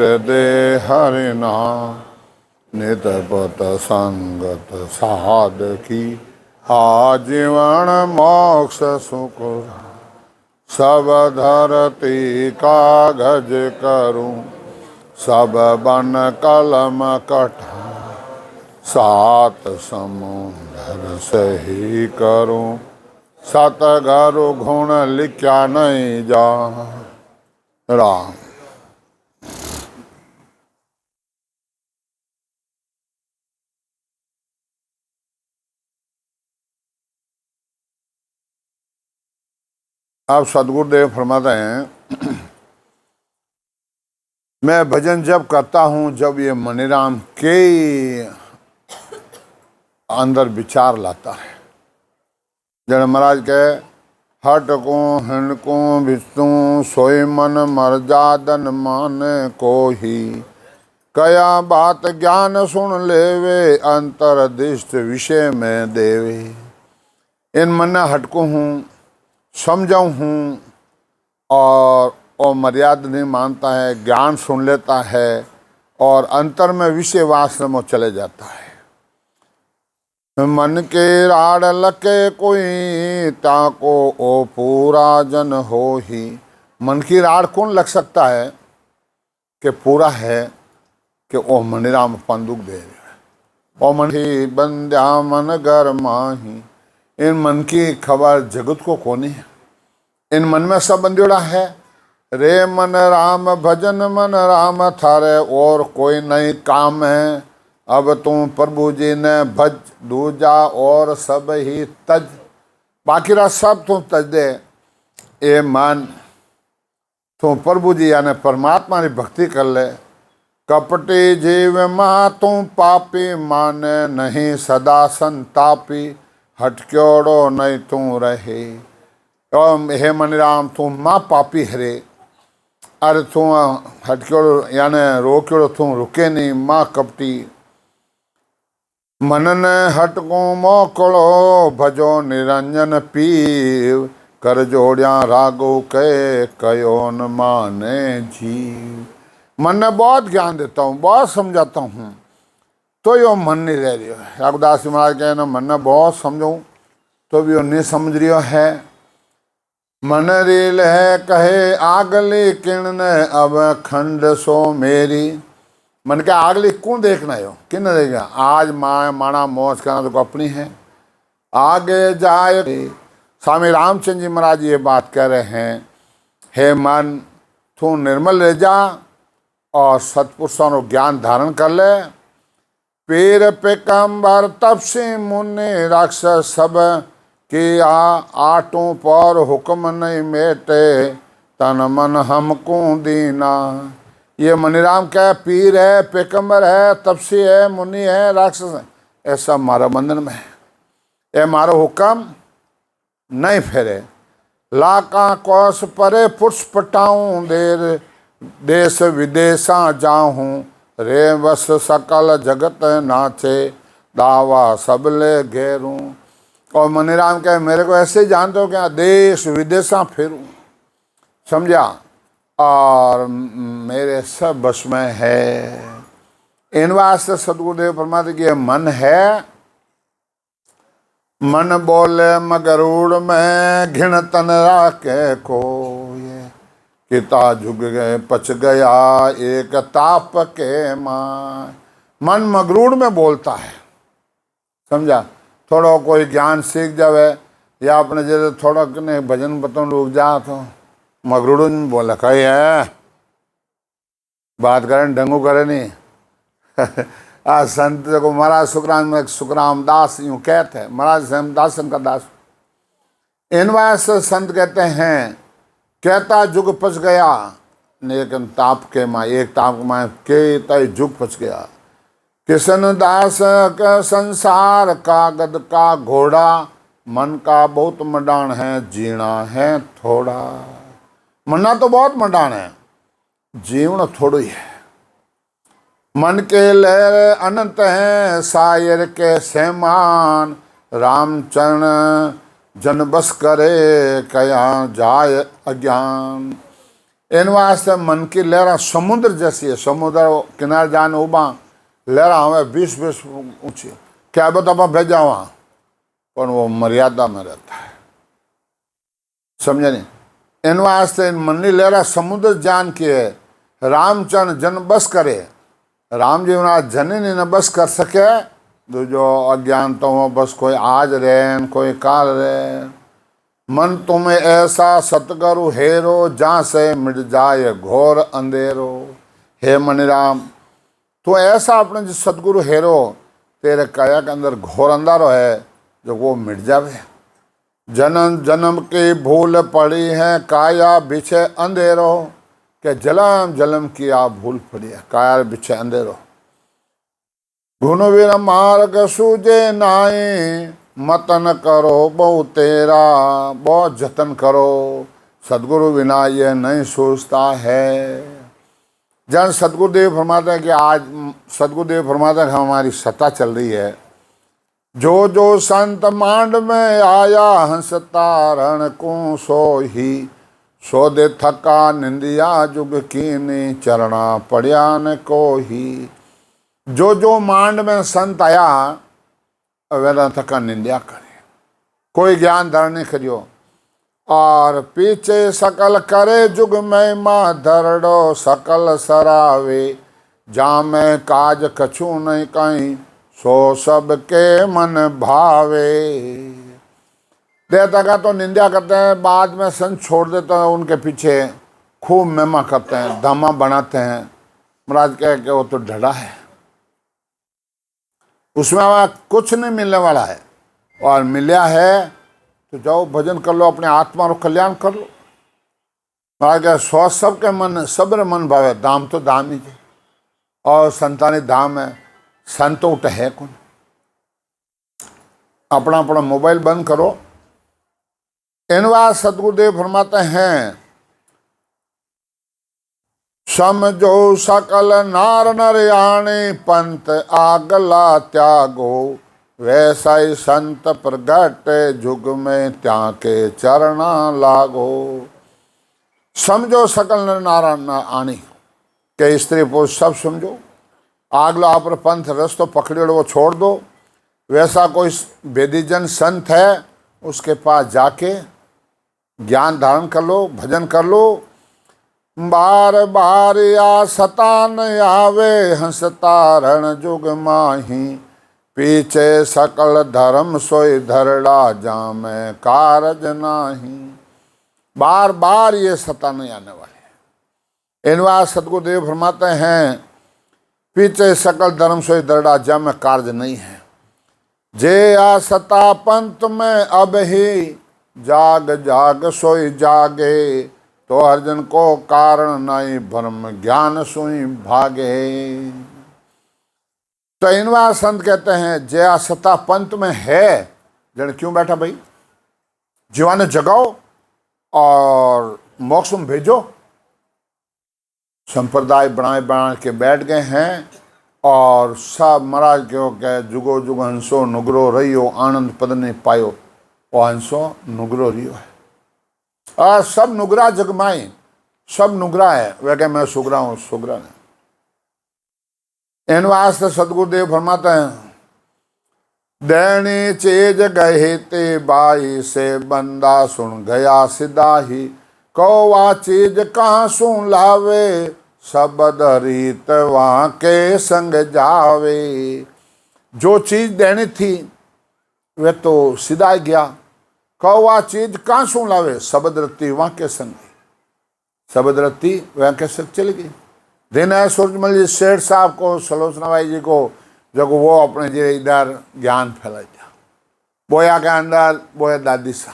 हृदय हरि नाम नित पत संगत साधकी आजीवन मोक्ष सुख सब धरती कागज करूं सब बन कलम कठा सात समुंदर सही करूं सतगुरु गुण लिख्या नहीं जा राम। अब सदगुरुदेव फरमाते हैं, मैं भजन जब करता हूं जब ये मनीराम के अंदर विचार लाता है। जन महाराज कहे हट को विष्णु सोई मन मर जादन मान को ही कया बात ज्ञान सुन लेवे अंतरदिष्ट विषय में देवे। इन मन हटको हूँ समझाऊँ हूँ और वो मर्यादा नहीं मानता है, ज्ञान सुन लेता है और अंतर में विषय वासना में चले जाता है। मन के राड लके कोई ताको ओ पूरा जन हो ही। मन की राड कौन लग सकता है कि पूरा है कि ओ मनीराम अपन दुख दे रहे ओ मन ही बंद्या मन घर माही। इन मन की खबर जगत को कौन है। इन मन में सब बंदियोड़ा है। रे मन राम भजन मन राम थारे और कोई नहीं काम है। अब तुम प्रभु जी ने भज दूजा और सब ही तज। बाकी रहा सब तुम तज दे। ए मन तुम प्रभु जी यानी परमात्मा की भक्ति कर ले। कपटी जीव मा तुम पापी माने नहीं सदा संतापी हटक्योड़ो नहीं तू रहे। हे मनीराम तुम माँ पापी हरे अरे तू हटक्योड़ो यानी रोक्योड़ो तुम रुके नहीं। माँ कपटी मनन हटको मोकड़ो भजो निरंजन पीव कर जोड़िया रागो के कयो न माने जीव। मन ने बहुत ज्ञान देता हूँ बहुत समझाता हूँ तो यो मन नहीं रह रही है। रघुदास महाराज कहे ना मन ने बहुत समझाऊँ तो भी वो नहीं समझ रही है। मन रील है कहे आगली किरण अब खंड सो मेरी। मन के आगली कौन देखना है किन देगा। आज माना मौज करना तो अपनी है आगे जाए। स्वामी रामचंद्र जी महाराज ये बात कह रहे हैं, हे मन तू निर्मल रह जा और सतपुरुषों को ज्ञान धारण कर ले। पीर पेकम्बर तपसी मुनि राक्षस सब कि आटों पर हुक्म नहीं मेटे तन मन हमको दीना। ये मनीराम क्या पीर है पेकम्बर है तपसी है मुनि है राक्षस है ऐसा मारा बंधन में है। ये मारो हुक्म नहीं फेरे। लाका कोस परे पुरुष पटाऊं देर देश विदेशा जाऊं रे बस सकल जगत नाचे दावा सबले घेरूं। और मनीराम कहे मेरे को ऐसे ही जानते हो क्या देश विदेशा फिरूं समझा और मेरे सब बस में है। इन वास्ते सदगुरुदेव फरमाते कि मन है मन बोले मगरूड़ में घिन तन राके को ये किता झुक गए पच गया एक ताप के माँ। मन मगरूड़ में बोलता है समझा। थोड़ा कोई ज्ञान सीख जावे या अपने जैसे थोड़ा कने भजन बतन रुक जा तो मगरूड़ में बोला कही है बात करें डंगू करे नहीं। आज संत को महाराज सुखराम दास यूं कहते हैं। महाराज दास का दास इन वास्ते संत कहते हैं कहता जुग पच गया लेकिन ताप के माँ एक ताप के माँ के तय जुग पच गया। किशन दास का संसार कागद का घोड़ा मन का बहुत मडान है जीना है थोड़ा। मरना तो बहुत मडान है जीवन थोड़ी है। मन के लहर अनंत हैं सायर के समान रामचरण जन बस करे कया जाय अज्ञान। इन वास्ते मन की लहरा समुद्र जैसी है। समुद्र किनारे जाने उबा लहरा हमें 20-20 ऊंची, क्या बता आप भेजा वहां, पर वो मर्यादा में रहता है, समझे नहीं। इन वास्ते इन मन की लहरा समुद्र जान के है। रामचंद्र जन बस करे, राम जी महाराज जन ही न बस कर सके, तो जो अज्ञान तो बस कोई आज रहे कोई काल रहे। मन तुम्हें ऐसा सतगुरु हेरो, जहाँ से मिट जाए घोर अंधेरो। हे मनीराम, तो ऐसा अपने जो सतगुरु हेरो, तेरे काया के अंदर घोर अंधारो है, जो वो मिट जावे। जन्म जन्म की भूल पड़ी है, काया बिछे अंधेरो, के जलम जलम की आप भूल पड़ी है, काया बिछे अंधेरो। गुण वीर मार्ग सूझे नाई, मतन करो बहु तेरा, बहुत जतन करो, सदगुरु बिना ये नहीं सोचता है। जन सदगुरुदेव फरमाते हैं कि आज सदगुरुदेव फरमाते हैं कि हमारी सत्ता चल रही है। जो जो संत मांड में आया, हंस तारण को सो ही, सो दे थका निंदिया जुग कीनी, चरणा पड़िया न को ही। जो जो मांड में संत आया, वेला थका निंदा करे, कोई ज्ञान धारण नहीं करियो। और पीछे सकल करे जुग में माँ धरड़ो, सकल सरावे, जा मैं काज कछु नहीं कहीं, सो सब के मन भावे। देवता का तो निंदा करते हैं, बाद में संत छोड़ देते हैं, उनके पीछे खूब महिमा करते हैं, धामा बनाते हैं। महाराज कह के वो तो ढड़ा है, उसमें कुछ नहीं मिलने वाला है, और मिला है तो जाओ भजन कर लो, अपने आत्मा को कल्याण कर लो। महाराज क्या सौ सबके मन सब्र मन भावे, दाम तो दाम ही है, और संतानी धाम है, संत उठ है कौन। अपना अपना मोबाइल बंद करो। इन बार सतगुरुदेव फरमाते हैं, समझो सकल नार नरयाणी, पंथ आगला त्यागो, वैसा ही संत प्रगट जुग में त्याके चरणा लागो। समझो सकल नर नारायण आनी, के स्त्री पुरुष सब समझो। आगला आप पंथ रस्तो पकड़ो वो छोड़ दो। वैसा कोई वेदीजन संत है, उसके पास जाके ज्ञान धारण कर लो, भजन कर लो। बार बार या सतान आवे, हंस तारण जुग माही, पीछे सकल धर्म सोई धरड़ा, जामे कारज नाही। बार बार ये सताने आने वाले। इन बार सतगुरुदेव फरमाते हैं, पीछे सकल धर्म सोई धरड़ा, जामे कार्य नहीं है। जे आ सता पंथ में अब ही, जाग जाग सोई जागे, तो अर्जन को कारण नहीं, भ्रम ज्ञान सोई भागे। तो इनवा संत कहते हैं, जया सत्ता पंथ में है, जन क्यों बैठा भाई, जीवाने जगाओ और मोक्ष में भेजो। संप्रदाय बनाए बना के बैठ गए हैं, और सब महाराज क्यों कह, जुगो जुग हंसो नुगरो रहियो, आनंद पद ने पायो, वो हंसो नुगरो रियो है। और सब नुगरा जगमाए, सब नुगरा है, वह कह मैं सुगरा हूँ, सुगरा नहीं। इन वास्ते सतगुरुदेव फरमाते हैं, देनी चीज गहे ते बाई, से बंदा सुन गया सिदाही, कौवा चीज कहाँ सुन लावे, सबद रीत वहाँ के संग जावे। जो चीज देनी थी वे तो सिदा गया, कौवा चीज कहाँ सुन लावे, सबद रत्ती वहाँ के संग, सबद रत्ती वहाँ के संग चली गई। दिन है सूरजमल जी सेठ साहब को, सलोचना भाई जी को, जब वो अपने जी इधर ज्ञान फैला दिया, बोया के अंदर बोया दादी सा।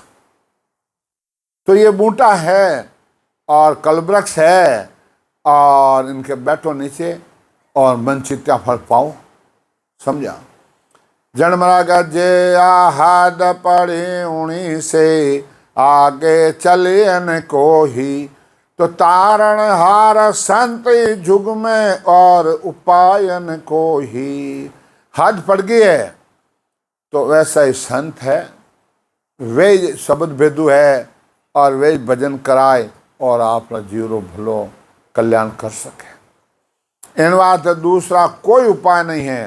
तो ये बूटा है और कलवृक्ष है, और इनके बैठो नीचे और मन चित्या फल पाओ, समझा। जन मरा जे हाथ पड़े उन्हीं से, आगे चले न को ही, तो तारण हार संत जुग में, और उपायन को ही। हद पड़ गई है तो वैसा ही संत है, वे शब्द भेदू है, और वे भजन कराए, और आपका जीरो भलो कल्याण कर सके। इन वास्ते दूसरा कोई उपाय नहीं है।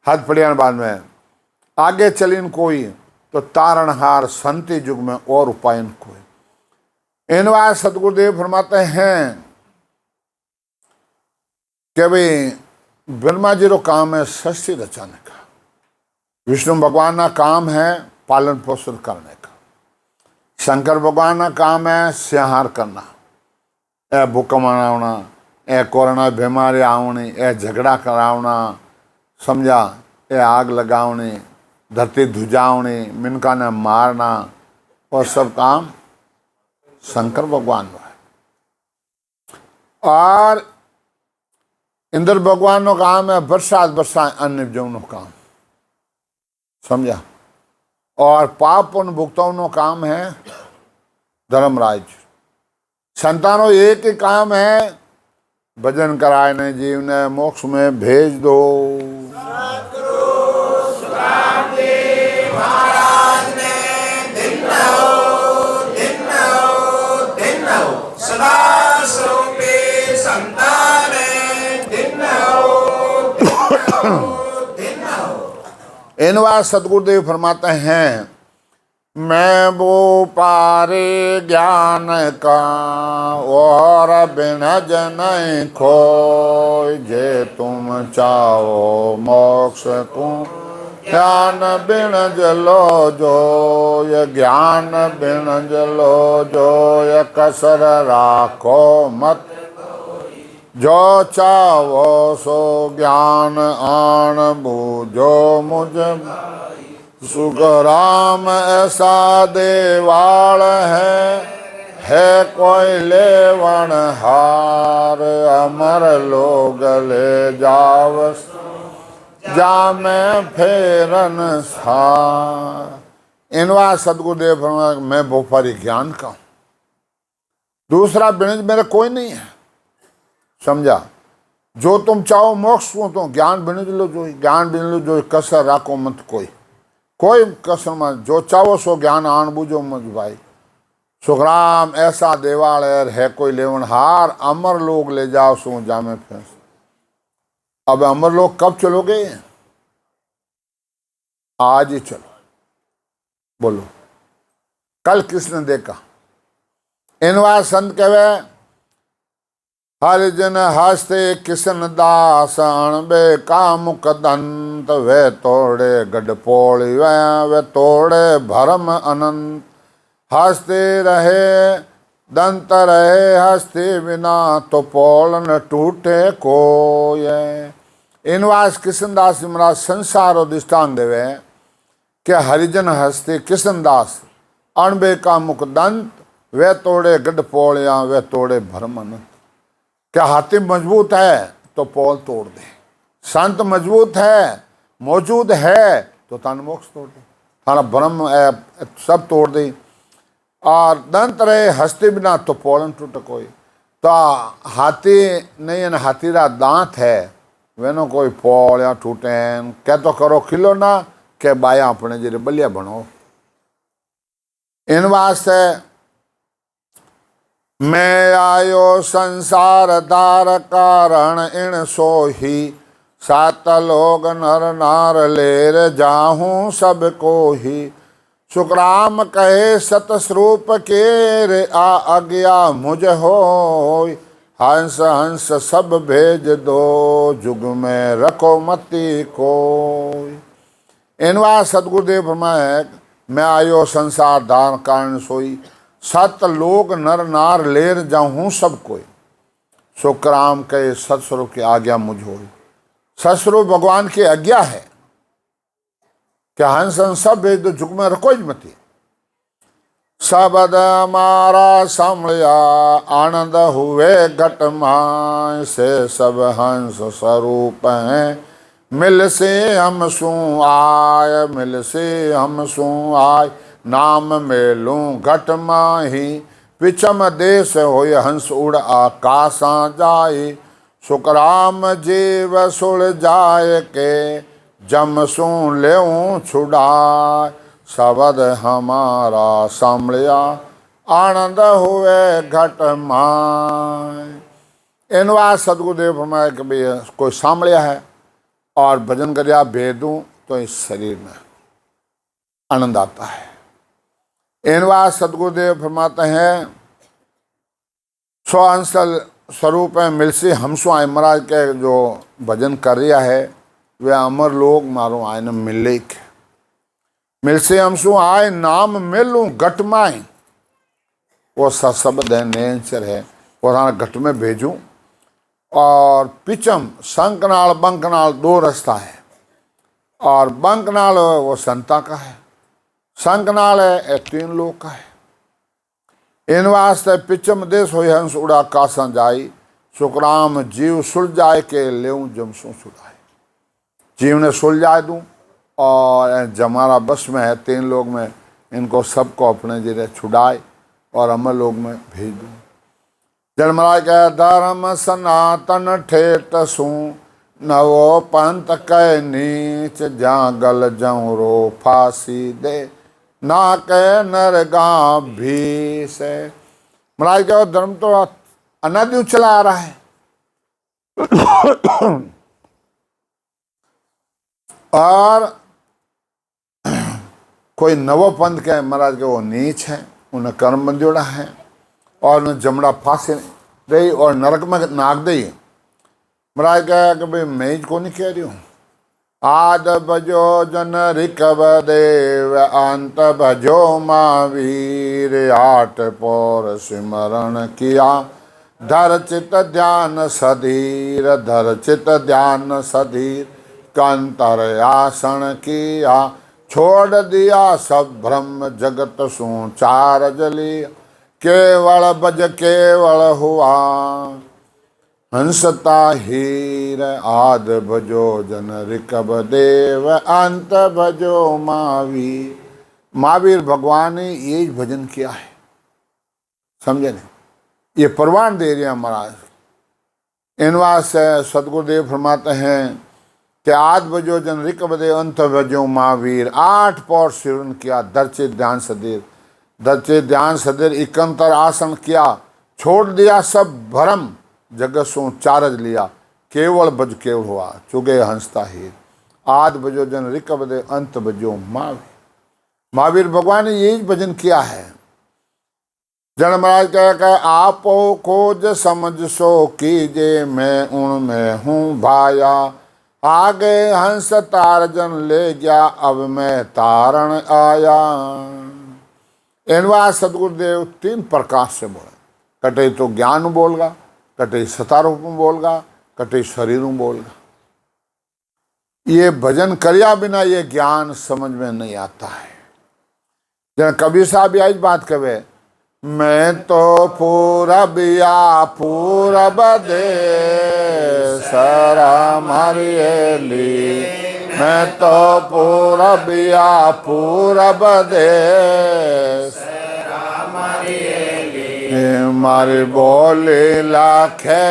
हाथ पड़ियान बाद में आगे चलीन कोई तो तारणहार संति युग में और उपाय कोई। इन वास्ते सतगुरुदेव फरमाते हैं कि भाई ब्रह्मा जी रो काम है सृष्टि रचाने का, विष्णु भगवान का काम है पालन पोषण करने का, शंकर भगवान का काम है संहार करना, ए भूकंप आना, ए कोरोना बीमारी आवनी, ए झगड़ा करावना, समझा, ए आग लगावनी, धरती धुजावनी, मिनका ने मारना, और सब काम शंकर भगवान का है। और इंद्र भगवान का काम है बरसात बरसाए अन्य जीवनों काम, समझा। और पाप पुण्य भुगतानों काम है धर्मराज। संतानों एक ही काम है भजन कराए ने जीव ने मोक्ष में भेज दो। इन बार सतगुरुदेव फरमाते हैं मैं वो पारे ज्ञान का और बिन जन खोय, जे तुम चाहो मोक्ष को ज्ञान बिन जलो जो, ये ज्ञान बिन जलो जो, ये कसर राखो मत, जो चाहो सो ज्ञान आन बूझो मुझ, सुख राम ऐसा देवाल है कोई लेवन हार, अमर लोग ले जाव जा में फेरन सार। इनवा सदगुरुदेव फरमाया मैं भोपारी ज्ञान का हूं, दूसरा बिनज मेरा कोई नहीं है, समझा। जो तुम चाहो मोक्ष को तो ज्ञान बिनज लो जो, ज्ञान बिन लो जो, कसर राखो मत कोई कसर मत, जो चाहो सो ज्ञान आन बूझो मत भाई। सुखराम ऐसा देवाल है कोई लेवन हार, अमर लोग ले जाओ सो जामे फैस। अब अमर लोग कब चलोगे? आज ही चलो। बोलो कल किसने देखा? इनवा संत कहवे हरिजन हस्ते किसन दास, अणबे का मुख दंत, वे तोड़े गढ़ पोड़ी वे तोड़े भरम अनंत, हंसते रहे दंत रहे हंसते बिना, तो पोल न टूटे कोय। इनवास किशनदास जी महाराज संसार और दृष्टान देवे कि हरिजन हंसते किशनदास, अणबे का मुख दंत, वे तोड़े गढ़ पोलिया वे तोड़े भरम अनंत। क्या हाथी मजबूत है तो पोल तोड़ दे, संत मजबूत है मौजूद है तो तन मोक्ष तोड़ दे, थाना भ्रम सब तोड़ दे। और दंत रहे हंसते बिना तो पोलन टूट कोई। तो हाथी नहीं न हाथी रा दांत है वेनो कोई पोल या टूटे, क्या तो करो खिलो ना के बाया अपने जरे बलिया बनो। इन वास्ते मैं आयो संसार दार कारण, इन सो ही सात लोग नर नार लेर जाहूं सब को ही। सुखराम कहे सतस्वरूप के रे आ आज्ञा मुझ होय, हंस हंस सब भेज दो जुग में रखो मति कोय। इनवा सतगुरुदेव फरमाए मैं आयो संसार दार कारण सोई, सत लोग नर नार लेर जाऊं सब कोई। सुखराम कहे सतस्वरूप की आज्ञा मुझ हो। सतस्वरूप भगवान की आज्ञा है कि हंस हंस सब भेज दो जुग में रखो मती। सबद मारा सामलिया आनंद हुए घट माय, से सब हंस स्वरूप हैं मिल से हम सू आय, मिल से हम सू आय। नाम मेलूं घट माही, पिछम देश होय हंस उड़ आकाशा जाए। सुखराम जीव सुड़ जाए के जम सू लेऊं छुड़ाए। शब्द हमारा सामलिया आनंद हुए घट माय। इन बात सदगुरुदेव फरमाया कि भाई कोई सांभलिया है और भजन करिया भेदूं तो इस शरीर में आनंद आता है। इन बात सदगुरुदेव फरमाते हैं स्वहंसल स्वरूप है मिलसी हमसो आए महाराज के जो भजन कर रिया है वे अमर लोग मारो आय न मिले मिलसे हमसो आए नाम मिलूं घट माए। वो शब्द है नेचर है वो घट में भेजूं। और पिचम शंख नाल बंक नाल दो रास्ता है और बंक नाल वो संता का है, शंख नाल है 3 लोग का है। इन वास्ते पिचम देश हो हंस उड़ा कासा जाई सुखराम जीव सुलझाए के लेऊं जमसू सुलाए। जीव ने सुलझाए दूं और जमारा बस में है 3 लोग में इनको सबको अपने जिले छुड़ाए और अमर लोग में भेज दूं। जन्मराज के धर्म सनातन ठेठ सू नवो पंथ कै नीच जागल जऊं रो फांसी दे ना के नरगा भी से। महाराज का धर्म तो अनादि चला आ रहा है और कोई नवो पंथ के महाराज के वो नीच है उन्हें कर्म बंदोड़ा है और उन्हें जमड़ा फांसे दे और नरक में नाग दे। महाराज कहा कि भाई मैं को नहीं कह रही हूँ आद भजो जन रिकव देव अंत भजो महावीर 8 पौर सिमरण किया धर चित ध्यान सधीर धर चित ध्यान सधीर कंतर आसन किया छोड़ दिया सब ब्रह्म जगत सू चार जली केवल भज केवल हुआ हंसता हीर आद भजो जन रिकब देव अंत भजो महावीर। महावीर भगवान ने यही भजन किया है समझे नहीं ये प्रमाण दे रहे हैं महाराज। इन वास्ते सदगुरुदेव फरमाते हैं कि आद भजो जन रिकब देव अंत भजो महावीर 8 पौर सिरन किया दर्चे ध्यान सदीर दर्चे ध्यान सदीर इकंतर आसन किया छोड़ दिया सब भरम जगत सो चारज लिया केवल भज केवल हुआ चुगे हंसता हीर आद भजो जन रिकब दे अंत भजो महावीर। महावीर भगवान ने यही भजन किया है। जन महाराज कह आपो खोज समझ सो कीजे मैं उनमें हूँ भाया आगे हंस तारजन ले गया अब मैं तारण आया। इनवा सदगुरुदेव 3 प्रकार से बोले कटे तो ज्ञान बोलगा कटे सतारूप में बोलगा कटे शरीर में बोलगा। ये भजन करिया बिना ये ज्ञान समझ में नहीं आता है। जब कबीर साहब भी आज बात कहे मैं तो पूरब या पूरब दे सरा मारियली मैं तो पूरब या पूरब दे मारे बोले लाखे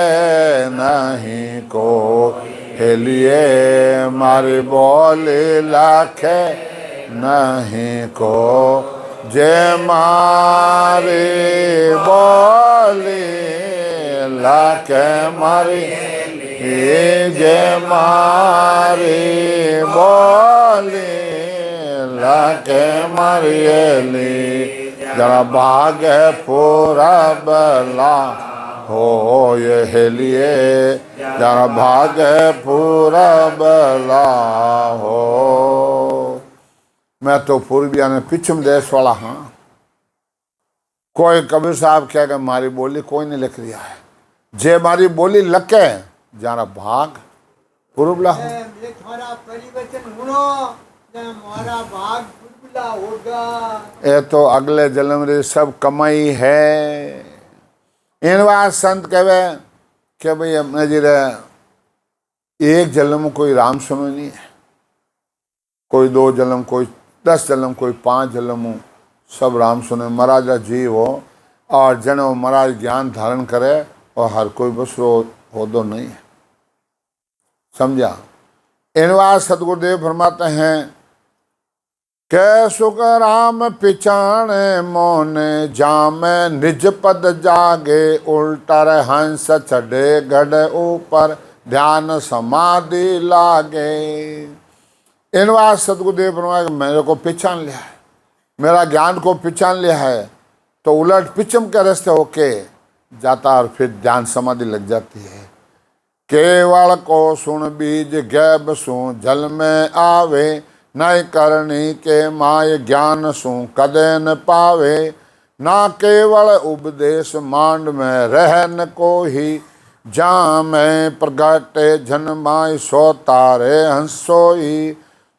नहीं को हेलिए मारे बोले लाखे नहीं को जय मारे बोले लाखे मारे जय मारे बोले लाखे मारियली जरा भाग पूरा बला हो ये लिए जरा भाग पूरा बला हो। मैं तो पूर्विया ने पिछम देश वाला हाँ। कोई कबीर साहब क्या कि मारी बोली कोई नहीं लिख रिया है जे मारी बोली लके जरा भाग पूर्वला हो ये तो अगले जन्म रे सब कमाई है। इन बात संत कहे कि भाई अपने जी एक जन्म कोई राम समय नहीं है कोई 2 जन्म कोई 10 जन्म कोई 5 जन्म सब राम सुने महाराज जीव हो और जन्म महाराज ज्ञान धारण करे और हर कोई बस हो दो नहीं है समझा। इन बात सदगुरुदेव फरमाते हैं कै सुख राम पिछाणे मोने जामे निज पद जागे उल्टर हंस चढ़े गढ़ ऊपर ध्यान समाधि लागे। इन बात सतगुरुदेव फरमाया मेरे को पहचान लिया है, मेरा ज्ञान को पहचान लिया है, तो उलट पिचम के रास्ते होके जाता और फिर ध्यान समाधि लग जाती है। केवल को सुन बीज गैब सु जल में आवे, नय करनी के माय ज्ञान सु कदे न पावे। ना केवल उपदेश मांड में रहन को ही, जा में प्रगटे जन माय सो तारे हंसोई।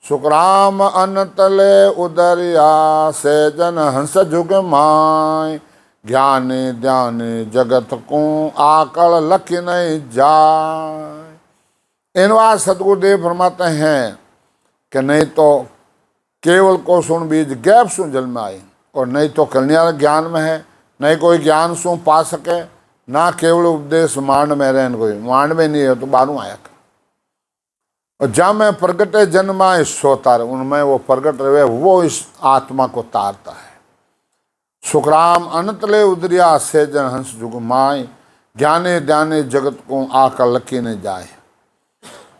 सुखराम अनतले उदरिया से जन हंस जुग माय, ज्ञानी ध्यानी जगत को आकल लख नहीं जाए। इन बात सतगुरुदेव फरमाते हैं कि नहीं तो केवल को सुन बीज गैप सुन जल में आए, और नहीं तो कल्याण ज्ञान में है, नहीं कोई ज्ञान सु पा सके, ना केवल उपदेश मांड में रहन, कोई मांड में नहीं है तो बारू आया। और जहाँ में प्रगटे जन्मा सो तार, उनमें वो प्रगट रहे वो इस आत्मा को तारता है। सुखराम अनतले उदरिया से जन हंस जुग माय, ज्ञाने ध्याने जगत को आकर लकी न जाए।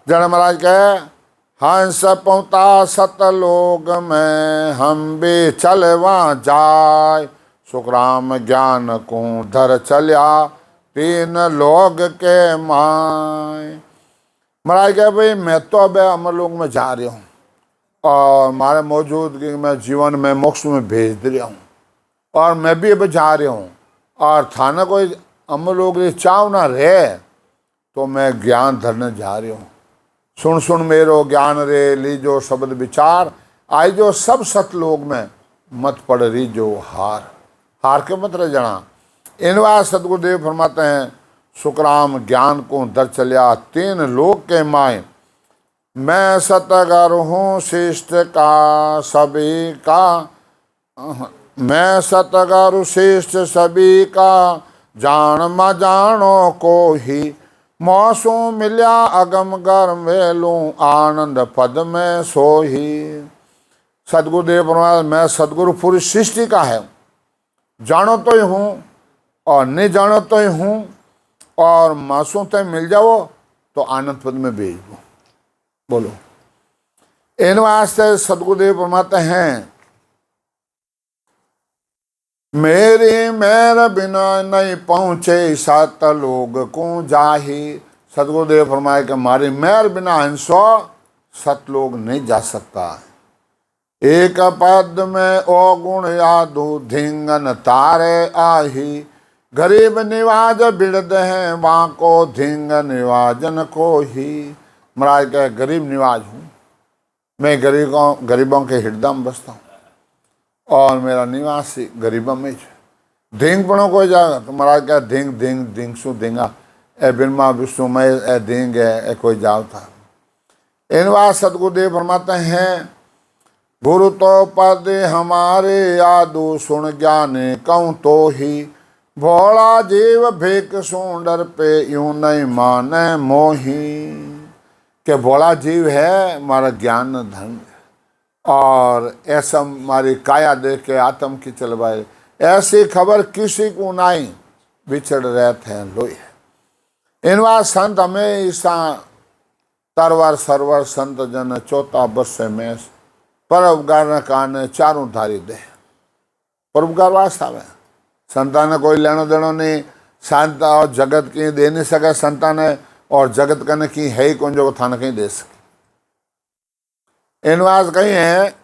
जन महाराज कहे हंस पहुँता सतलोक में, हम भी चल वहाँ जाए। सुखराम ज्ञान को धर चलिया, तीन लोग के माय। महाराज कहे भाई मैं तो अब अमरलोक में जा रहा हूँ, और हमारे मौजूदगी में जीवन में मोक्ष में भेज रहा हूँ, और मैं भी अब जा रहा हूँ, और थाना कोई अमरलोक चाव ना रहे तो मैं ज्ञान धरने जा रहा हूँ। सुन सुन मेरो ज्ञान रे लीजो शब्द विचार, आई जो सब सतलोक में मत पड़ रही जो हार। हार के मत रह जाना। इन बात सतगुरुदेव फरमाते हैं सुखराम ज्ञान को दर चलिया, तीन लोक के माए। मैं सतगर हूँ शिष्ट का सभी का, मैं सतगर शिष्ट सभी का, जान म जानो को ही। मौसू मिल्या अगम गर मेलू, आनंद पद में सोही। सदगुरुदेव फरमाया मैं सदगुरु पूरी सृष्टि का है, जानो तो ही हूँ और नहीं जानो तो ही हूँ, और मासूम तय मिल जाओ तो आनंद पद में भेज दो। बोलो। इन वास्ते सदगुरुदेव फरमाते हैं मेरी मेर बिना नहीं पहुँचे सात लोग को जाही। सदगुरुदेव फरमाए कि हमारी मेर बिना हंसो सत लोग नहीं जा सकता। एक पद में ओ गुण यादू धिंगन तारे आही, गरीब निवाज बिड़द हैं वहाँ को धिंग निवाजन को ही। महाराज कहे गरीब निवाज हूँ मैं, गरीबों के हृदय में बसता हूँ, और मेरा निवास गरीबों में धिंग पणो कोई जाएगा तो महाराज कहे धिंग धिंग धिंग सु धिंगा ए बिनमा विष्णुमय ए धिंग है ए कोई जाओ था। इन बात सतगुरुदेव फरमाते हैं गुरु तो पद हमारे यादू सुन ज्ञाने कहूँ तो ही, भोला जीव भेक सुंडर पे यूं नहीं माने मोही। के भोला जीव है हमारा ज्ञान धन, और ऐसा हमारी काया देख के आत्म की चलवाए, ऐसी खबर किसी को नहीं बिछड़ रहते हैं लोई। इन बात संत हमें ईसा तरवर सरवर संत जन चौथा बस में परोपकार कान चारों धारी दे। परोपकार वास्ता में संतान ने कोई लेनो देनो नहीं, संत और जगत की दे नहीं सके संतान ने, और जगत कने की है ही कौन जो थाना कहीं दे सके। इन बात कहीं है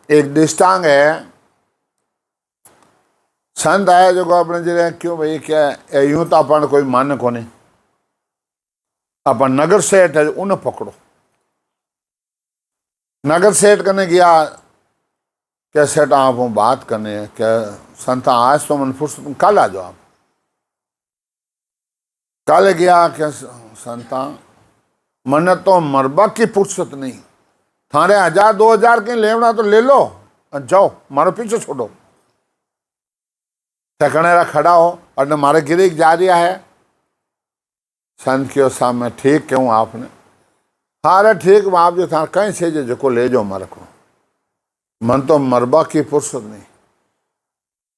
एक दृष्टांग है, संत आया जो अपने जगह क्यों भाई क्या यूं तो अपन कोई मान को नहीं, अपन नगर सेठ है उन्हें पकड़ो। नगर सेठ करने गया क्या सेठ आप बात करने क्या संत आज तो मन फुर्सत कल आ जाओ आप। कल गया क्या संता मन तो मरबा की फुर्सत नहीं, थारे 1000-2000 के लेवना तो ले लो जाओ मारो पीछे छोड़ो। ठकनेरा खड़ा हो और न मारे गिरी जा रहा है। संत के सामने ठीक क्यों आपने, हाँ अरे ठीक आप जो था कहीं से जो को ले जाओ मारे को। मन तो मरबा की फुर्सत नहीं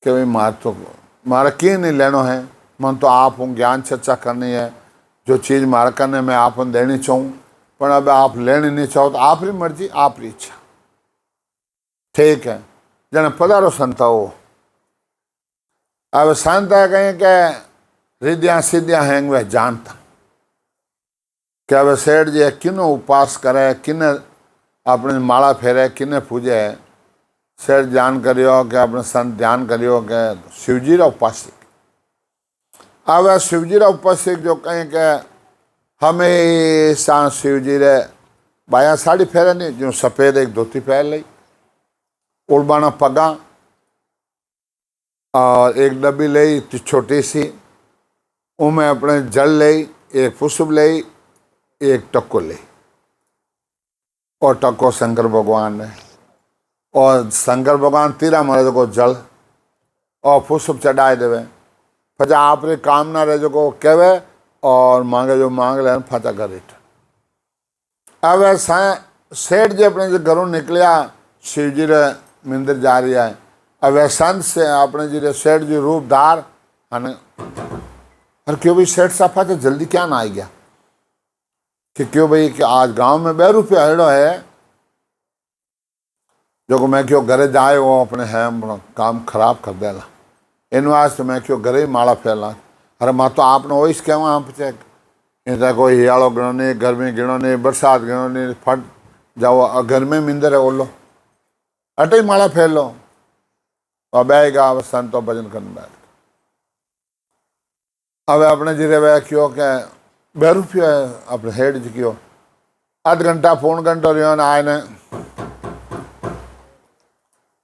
कि भाई मारा की नहीं लेना है। मन तो आप हूँ ज्ञान चर्चा करनी है, जो चीज़ मारा करने में आप देनी चाहूँ, पर अब आप लेनी नहीं चाहो तो आप री मर्जी आप री इच्छा। ठीक है, जने पधारो संत हो। अब संत है कहीं के रिद्धियाँ सिद्धियाँ हैं वह जानता कि अब सेठ जी किन उपास करे, किन अपने माला फेरे, किन पूजे। सेठ ध्यान करियो कि अपने संत ध्यान करियो कि शिवजी रा उपासक। अब शिवजी रा उपासक जो कहीं के हमेशा शिवजी रे बाया साड़ी फेरे नहीं, जो सफ़ेद एक धोती पहन ली, उड़बाना पगा और एक डब्बी ले छोटी सी, उनमें अपने जल ले, एक पुष्प ले, एक टक्को ले, और टक्को शंकर भगवान ने, और शंकर भगवान तीरा मरे को जल और पुष्प चढ़ाए देवे। फिर आप रे काम ना रहे जो को कहवे और मांगे जो मांग ले फचा कर इट। अब सेठ जी अपने जो घरों निकलिया शिव जी रे मंदिर जा रही है। अब संत से अपने जी रे सेठ जी रूपधार और क्यों भाई सेठ साफा तो जल्दी क्या ना आई गया कि क्यों भाई कि आज गांव में 2 रुपया हेड़ो है जो को मैं क्यों घरे जाए वो अपने है काम खराब कर देला इन वास्ते मैं क्यों घरे ही माला फैला। अरे माँ तो आपने वो इस कहवा आप चेक इतना कोई हियालो गिनो नहीं, गर्मी गिनो नहीं, बरसात गिनो नहीं, फट जाओ घर में मिंदर है ओलो अटे ही माला फैल लो और बैगा अब संतो भजन करने बैठ। अब अपने जिरे वह क्यों क्या 2 रुपया अपने हेड जी क्यों आध घंटा पौन घंटा रियो आए ने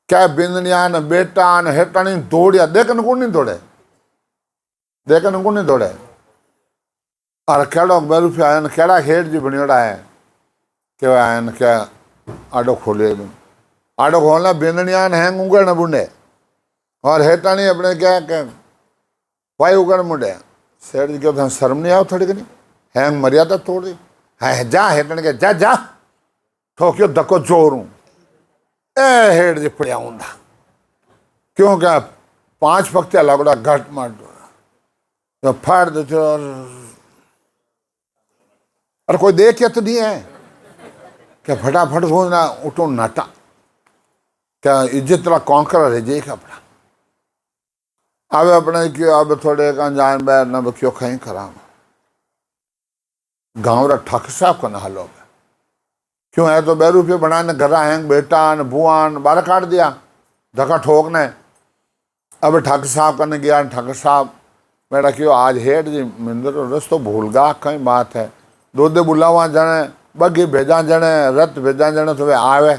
क्या बिंदनिया न बेटा न हेटानी दौड़िया देखने को नहीं दौड़े, देखने को नहीं दौड़े। और केड़ो 2 रुपया आया केड़ा हेड जी बनियोड़ा है कि आया न क्या आडो खोले आडो खोलना बिंदनिया न हैंग उगड़ न बुंडे और हेटानी अपने क्या वाई उगड़ मुंडे। सेठ जी क्यों शर्म नहीं आओ थोड़ी कनी हैंग मर्यादा तोड़ दी है जा हेटने के जा जा ठोक्यो धक्को जोरूं ए हेड जी पड़िया ऊंधा क्यों क्या 5 पक्तिया लगड़ा घट मार तो फाड़ देते और कोई देख तो नहीं है क्या फटाफट हो ना उठो नाटा क्या इज्जत ला कौंकर रह जाए अपना। अब अपने क्यों अब थोड़े का जान बैर न क्यों कहीं खराब गाँव रा ठक साहब का ना लोग क्यों है तो 2 रुपये बनाने घर हैंग बेटा न बुआ न बारह काट दिया धक्का ठोकने। अब ठक साहब करने गया ठक साहब बेटा क्यों आज हेड जी मंदिर रस्तो भूल गा कहीं बात है दूध बुलावा जने बगी भेजा जने रत भेजा जने तो वे आवे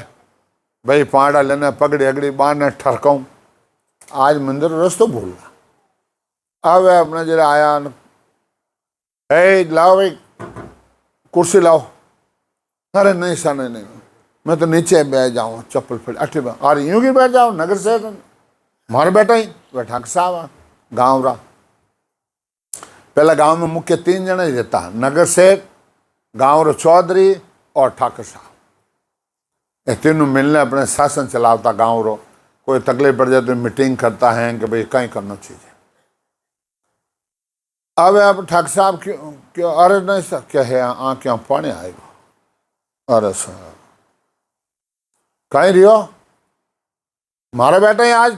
भाई पाड़ा लेने पगड़ी अगड़ी बांधने ठरकाऊं आज मंदिर रस्तो भूल गया। अब अपने जरा आया लाओ भाई कुर्सी लाओ। अरे नहीं सर नहीं मैं तो नीचे बैठ जाऊँ चप्पल फिर अठी और यूं की बैठ जाओ नगर से मार बैठा ही वह ठक साहब गाँव रहा। पहला गांव में मुख्य 3 जने रहता नगर सेठ गाँव रो चौधरी और ठाकर साहब ये तीनों मिलने अपने शासन चलाता गाँव रो। कोई तकलीफ पड़ जाए तो मीटिंग करता है कि भाई कहीं करना चाहिए। अब आप ठाकर साहब क्यों अरे नहीं सर क्या है आँखें पानी आएगा। अरे सर कहीं रियो मारा बेटा ही आज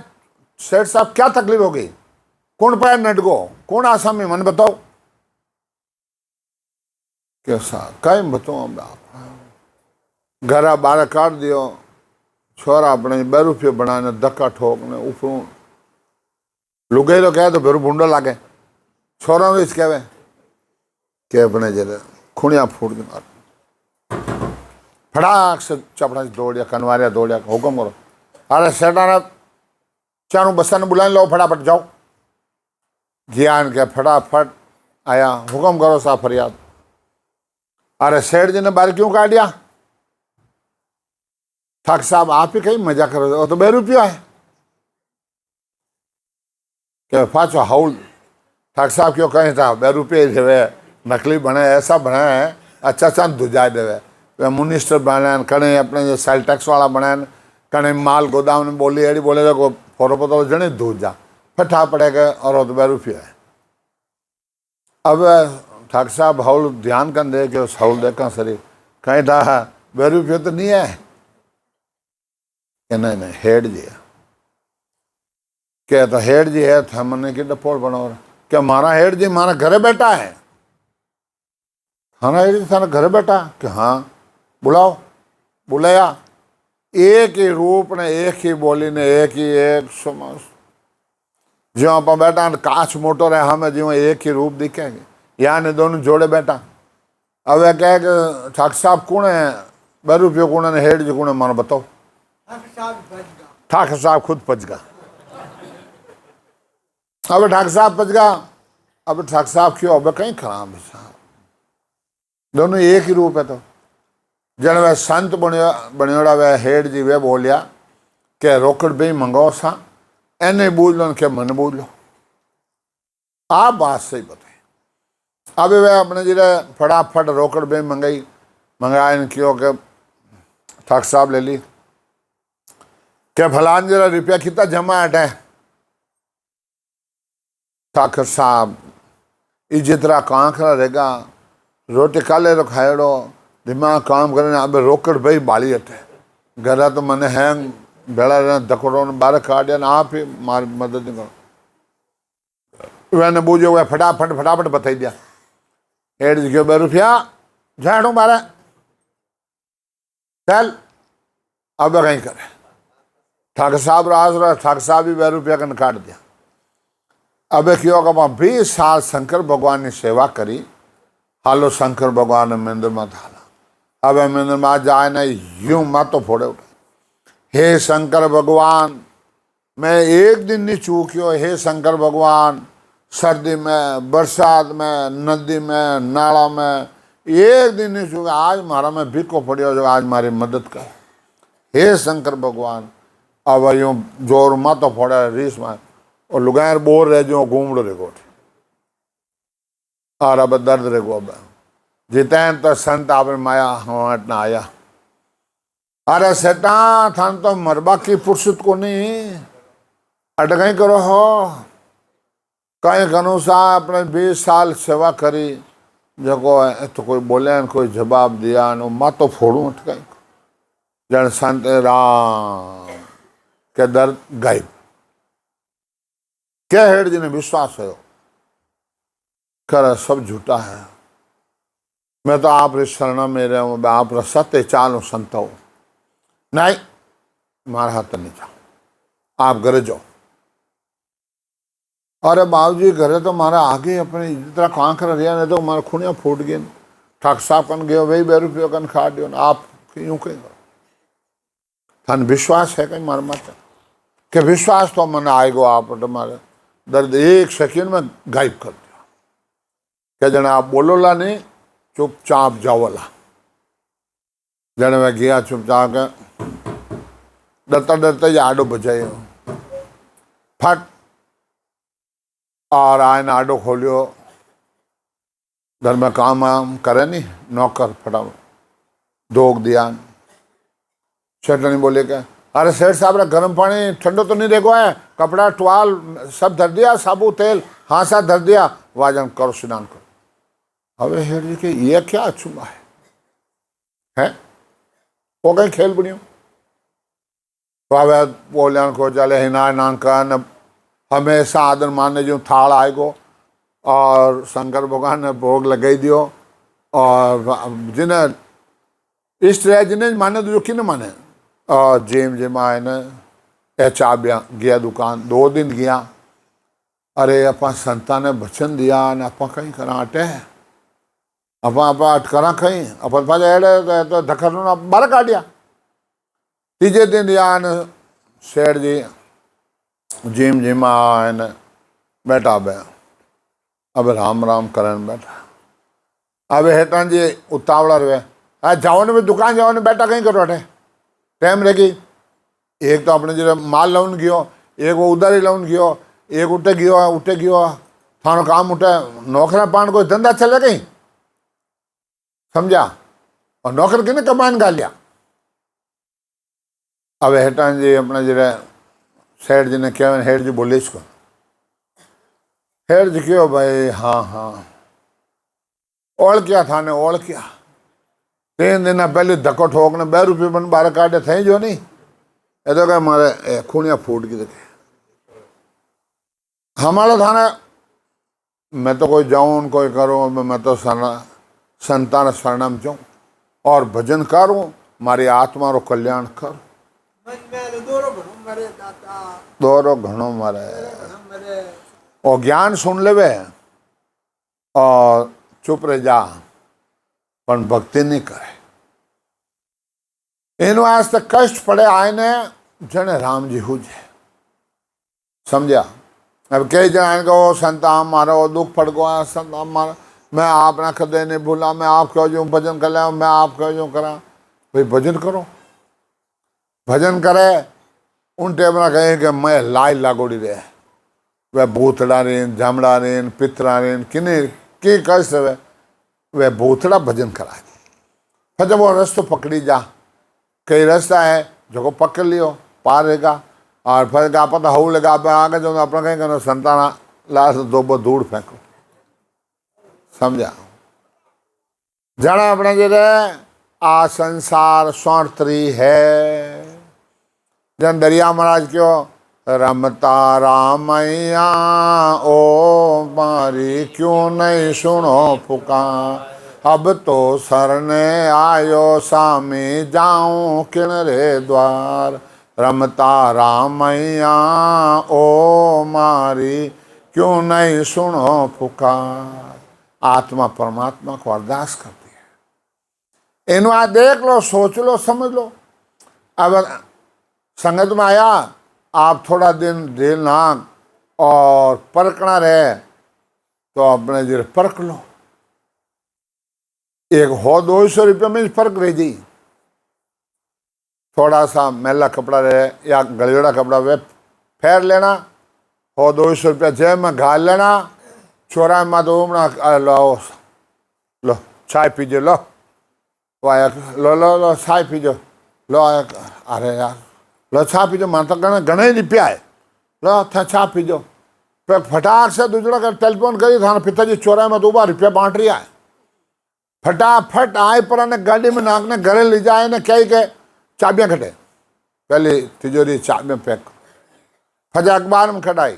सेठ साहब क्या तकलीफ हो गई कौन पाया नटगो कौन आसामी मन बताओ कैसा कहीं बताओ आप घर बारह काट दियो छोरा अपने 2 रुपये बनाने धक्का ठोकने ऊपरों लुगे तो कहे तो फिर भूडो लागे छोरा इस कहे के अपने जरे खुणिया फूट दे फटाक से चपड़ा दौड़िया कनवारिया दौड़िया हुक्म करो। अरे सेठा ने चारों बसा ने बुला लो फटाफट जाओ ज्ञान के फटाफट आया हुक्म करो सा फरियाद। अरे सेठ जी ने बाहर क्यों काट दिया ठाक साहब आप ही कहीं मजा करो वो तो 2 रुपया है क्या पाचो हाउल ठाक साहब क्यों कहीं था 2 रुपये देवे नकली बने ऐसा बना है अच्छा दुजाए देवे वे मिनिस्टर बनाए कड़े अपने जो सेल टैक्स वाला बनाए कने माल गोदाम ने बोली अड़ी बोले को फोरो पतो जने दूध जा फटा पड़ेगा और तो 2 रुपया है। अब ठाकुर साहब हौल ध्यान कर दे कि उस हौल देखा सरी कहीं था 2 रुपये तो नहीं है कि नहीं हेड जी है क्या तो हेड जी है था मैंने कि डपोड़ बनो क्या मारा हेड जी मारा घरे बैठा है थाना हेड जी थाना घरे बैठा कि हाँ बुलाओ बुलाया एक ही रूप ने एक ही बोली ने एक ही एक समझ जो आप बैठा काच मोटो रहे हमें जो एक ही रूप दिखेंगे यहाँ ने दोनों जोड़े बैठा अब वह कहे कि ठाकुर साहब कौन है 2 रुपये कौन है हेड जी कौन है मानो बताओ ठाकुर साहब खुद पच गया अब ठाकुर साहब पच गया अब ठाकुर साहब क्यों अब कहीं खराब है साहब दोनों एक ही रूप है तो जन वह संत बनियोड़ा वह हेड जी वे बोलिया के रोकड़ भी मंगाओ सा एने बूझ लो क्या मन बूझ लो आप बात सही बताए अब वह अपने जिले फटाफट रोकड़ भी मंगाए क्यों के ठाकुर साहब ले ली क्या फलान जरा रुपया कितना जमा है ठाकुर साहब इजितरा कहाँ खड़ा रहेगा रोटी काले रो खाएड़ो दिमाग काम करे अब रोकड़ भाई बाली हटे घर तो मैंने हैंग बेड़ा रहना दकड़ो बारह काटिया ना आप ही मार मदद नहीं करो वह बूझो वह फटाफट बताई दिया हेड जी 2 रुपया झाड़ू बारह चल अब कहीं करे ठाकुर साहब राज ठाकुर साहब भी 2 रुपया का काट दिया अब क्यों का 20 साल शंकर भगवान ने सेवा करी हालो शंकर भगवान महेंद्र मत हाला अब महेंद्र माँ जाए ना यूं मत तो फोड़े उठे हे शंकर भगवान मैं एक दिन नहीं चूकियो हे शंकर भगवान सर्दी में बरसात में नदी में नाला में एक दिन नहीं चूका आज मारा मैं भिको पड़ियो जो आज मारी मदद कर हे शंकर भगवान अब यूं जोर मत तो फोड़े रीस में और लुगायर बोर रहे जो घूमड़ो रे गोठ और अब दर्द रे गो अब जितैन तो संत आप माया हमारे आया अरे सेटा थान तो मरबा की फुर्सत को नहीं अटकई करो हो कहीं कनु सा अपने 20 साल सेवा करी जो तो कोई बोले कोई जवाब दिया नो मत तो फोड़ू अटकई जन संत राम के दर्द गायब क्या हेड जी ने विश्वास है कर सब झूठा है मैं तो आप शरण में रहूं आप सत्य चालू संत हो नहीं मारा हाथ नहीं जाओ आप घरे जाओ अरे बाबू जी घरे तो मारा आगे अपने इतना कहाँ कर रहा नहीं तो मारा खूनिया फूट गए ठाकुर साहब कन गए वही 2 रुपये कन खा दियो आप यूं कहीं करो थान विश्वास है कहीं मार मत कि विश्वास तो मन आएगो आप तुम्हारे दर्द 1 सेकंड में गायब कर दिया क्या जना आप बोलोला नहीं चुपचाप जाओला जने मैं गया चुपचाप के डरता ही आडो बजायो फट और आयन आडो खोलियो घर में काम वाम करे नहीं नौकर फटाफट दोग दिया सेठ नहीं बोले क्या अरे सेठ साहब गर्म पानी ठंडो तो नहीं देखो है कपड़ा टवाल सब धर दिया साबु तेल हासा धर दिया वाजन करो स्नान करो अबे हेड जी के ये क्या अचूबा है वो कहीं खेल बनियो तो अब बोलियान को चले हिना नानकन हमेशा आदर माने जो थाल आएगो और शंकर भगवान ने भोग लगाई दियो और जिन्हें इस तरह जिन्हें माने तो जो कि माने और जिम आए ने चाबिया गया दुकान 2 दिन गया अरे अपा संता ने वचन दिया ने अपा कहीं करा अटे अपा अटकरा कहीं अपन पाजा एड़े तो धक्कर बारह काटिया 3जे दिन दिया सेठ जी जिम आए ने बैठा बे अब राम राम करन बैठा अब हेता जी उतावला रहे जाओ ने दुकान जाओ ने बैठा कहीं करो अटे टाइम लगी एक तो अपने जो माल लाउन गयो एक वो उधारी लाउन गयो एक उठे गयो थानो काम उठे नौकरा पान कोई धंधा चले कहीं समझा और नौकर किने कमान गालिया अब हेठा जी अपना जरा सेठ जी ने कहा, हेठ जी बोले इसको, हेठ जी क्यों भाई, हाँ हाँ ओढ़ क्या था ने, ओढ़ क्या 3 दिन पहले धक्को ठोकने 2 रुपये बन 12 काटे थे जो नहीं, ये तो क्या हमारे खूनिया फूट की देखे हमारा थाने। मैं तो कोई जाऊं कोई करूं, मैं तो संतान शरणम जाऊं और भजन करूं, मारी आत्मा रो कल्याण कर। दोरो घणो मारे और ज्ञान सुन लेवे और चुप रह जा, पण भक्ति नहीं करे। इन वास्ते कष्ट पड़े आए ने जने राम जी हुजे, समझा। अब कई जन को संता मारो दुख पड़ गया, संता मारा मैं आपना कदे नहीं भूला, मैं आप क्यों जो भजन कर लिया, मैं आप क्यों जो करा। भाई भजन करो, भजन करे उन टेम ना कहे कि मैं लाई लागोड़ी रहे, वह भूतड़ा रेन जामड़ा रेन पितरा रेन किने के कष्ट वह भूतड़ा भजन करा। फिर जब वो रास्ता पकड़ी जा, कई रास्ता है जो पकड़ लियो पार रहेगा, और फिर का पता हो लगा आगे जो अपना कहीं करो संताना लाश दो दूर फेंको, समझा। जाना अपने जे आ संसार स्वार्थरी है। जन दरिया महाराज क्यों रमता रामैया ओ मारी क्यों नहीं सुनो पुकार, अब तो सरने आयो सामी जाऊं किनरे द्वार, रमता रामैया ओ मारी क्यों नहीं सुनो पुकार। आत्मा परमात्मा को अरदास करती है। इन बात देख लो, सोच लो, समझ लो। अब संगत में आया आप थोड़ा दिन देना और परखना रहे तो अपने जरा परख लो। एक हो 200 रुपये में फर्क रह जाई, थोड़ा सा मैला कपड़ा रहे या गलेड़ा कपड़ा वे फेर लेना, हो 200 रुपया जेब में घाल लेना, चौराहे में तो उमना लो लो चाय पीजो, लो आया लो लो लो चाय पीजो, लो आया अरे यार लो चाय पीजो, मैं तो घणे रुपया है, लो था चाय पीजो। फिर फटाक से दूसरा का टेलीफोन करी था पिताजी चौराहे में 2 रुपया बांट रहा है, फटाफट आए पर ने गाड़ी में नाकने घरे ले जाए ने कही के चाबियां खटे, पहले तिजोरी चाबियां पैक, फजा अखबार में खटाई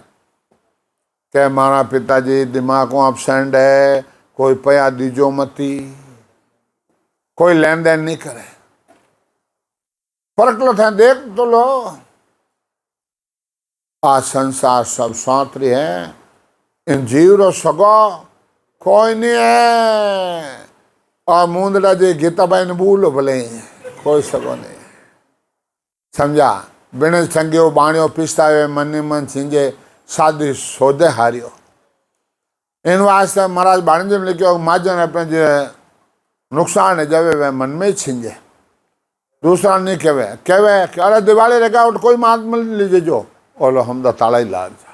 के मारा पिताजी दिमाग को अपसेंट है, कोई पया दीजो मती, कोई लेन देन नहीं करे। परख लो था, देख तो लो। आज संसार सब स्वार्थी है, इन जीव रो सगो कोई नहीं है। और मूंदड़ा जे गीताबाई ने बोलो भले कोई सगो नहीं, समझा। बिन संगियो बाणियो पिस्तायो मन मन सिंजे साधी सौदे हारियो। इन वास्ते महाराज बाणी में लिखो माजन अपने जो नुकसान है जब वे मन में छिंजे, दूसरा नहीं कहवे कहवे कि अरे दिवाली रहेगा उठ कोई मात मिल लीजिए जो ओलो हम तो ताला ही लाग जा।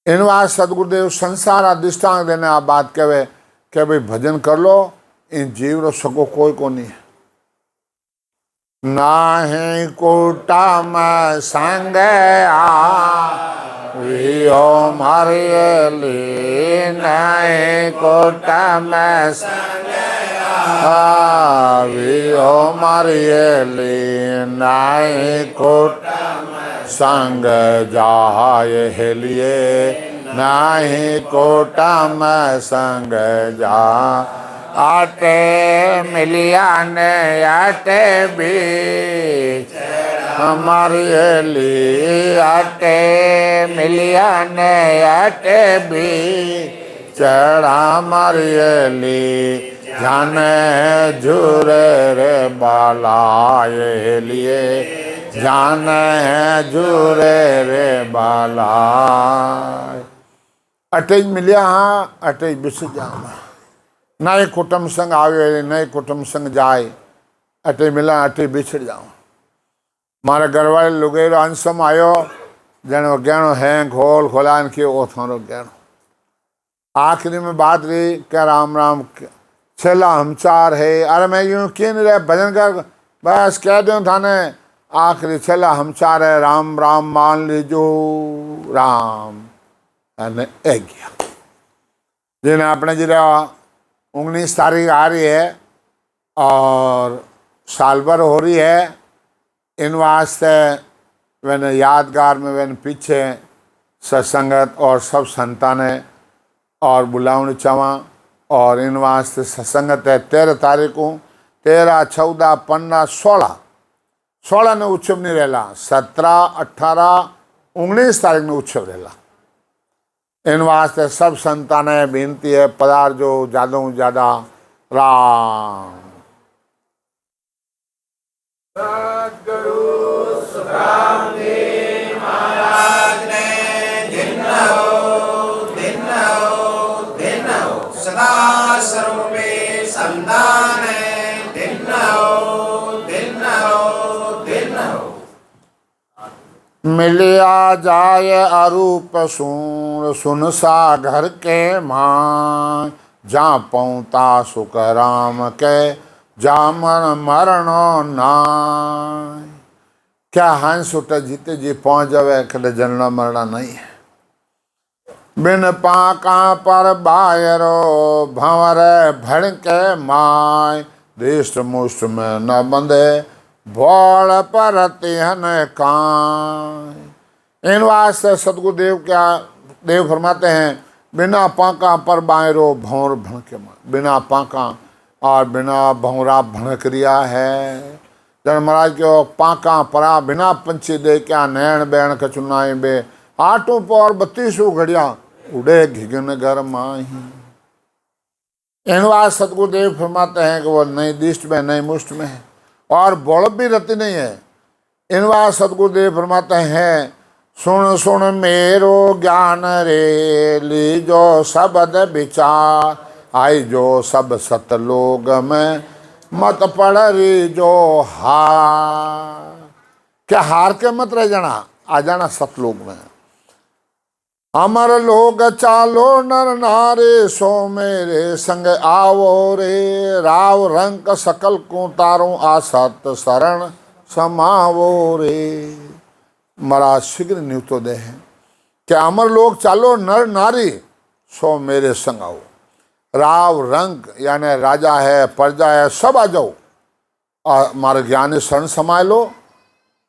इन वास्ते सदगुरुदेव संसार अधिष्ठान देने आप बात कहवे कि भाई भजन कर लो, इन जीव रो सको कोई को नहीं है। नाहि कुटम संग आवियो मरियली, नाहि कुटम संग आवियो मरियली, नाहि कुटम संग जाय हेलिए, नाहि कुटम संग जा। आटे मिलिया ने आटे बीच हमारी हेली, आटे मिलिया ने आटे बीच चढ़ा हमारी हेली, जाने झूरे रे बालाए हेलिए, जाने झूरे रे बालाए। अटे मिलिया हाँ अटे बिस जामा, नए कुटुंब संग आवे नए कुटुंब संग जाए, अटे मिला अटे बिछड़ जाऊँ। मारे घर वाले लुगेरो अंशम आयो जनो गहनो है खोल खोलान के ओ थारो गहनो। आखिरी में बात रही क्या राम राम छेला हमचार है। अरे मैं यूँ क्यों नहीं रहे भजन कर बस कह दो थाने आखिरी छेला हम चारे राम राम मान लीजो राम अने ए गया जिन्हें अपने जरा 19 तारीख आ रही है और साल भर हो रही है इन वास्ते मैंने यादगार में मैंने पीछे सत्संगत और सब संताने और बुलावनी चावा और इन वास्ते सत्संगत है 13 तारीख को 13, 14, 15, 16 ने उत्सव नहीं रहेला 17, 18, 19 तारीख ने उत्सव रहेला इन वास्ते सब संताने बेनती है पधार जो ज्यादा ज्यादा राम सद्गुरु सुखराम देव महाराज ने दिन हो सदा सर्वे संतान दिन हो मिलिया जाय अरूप सुन सा घर के मां जा पौता सुख राम के जामन मरणो नाय क्या हंस उठ जीते जी पहुंच जावे कदे जन्म मरना नहीं है बिन पाका पर बायरो भंवर भड़के माय दृष्ट मुष्ट में न बंधे भोल पर तिहन काय इन वास्ते सतगुरुदेव क्या देव फरमाते हैं बिना पाका पर बायरो भंवर भड़के माय बिना पाका और बिना भंवरा भड़क रिया है जन महाराज के पाका परा बिना पंछी दे क्या नैन बैन कचुनाई बे आटू पर 32 घड़िया उड़े घिगन घर माही इन बात सतगुरुदेव फरमाते हैं कि वो नई दिष्ट में नई मुष्ट में है और बौड़ भी रति नहीं है इन बात सतगुरुदेव फरमाते हैं सुन सुन मेरो ज्ञान रे लीजो शब्द विचार आई जो सब सतलोग में मत पड़ रही जो हार क्या हार के मत रह जाना आ जाना सतलोग में अमर लोग चालो नर नारे सो मेरे संग आवो रे राव रंग सकल को तारो आसत शरण समावो रे मरा शीघ्र नियुतो दे है क्या अमर लोग चालो नर नारी सो मेरे संग आओ राव रंग यानी राजा है प्रजा है सब आ जाओ और हमारे ज्ञानी शरण समाय लो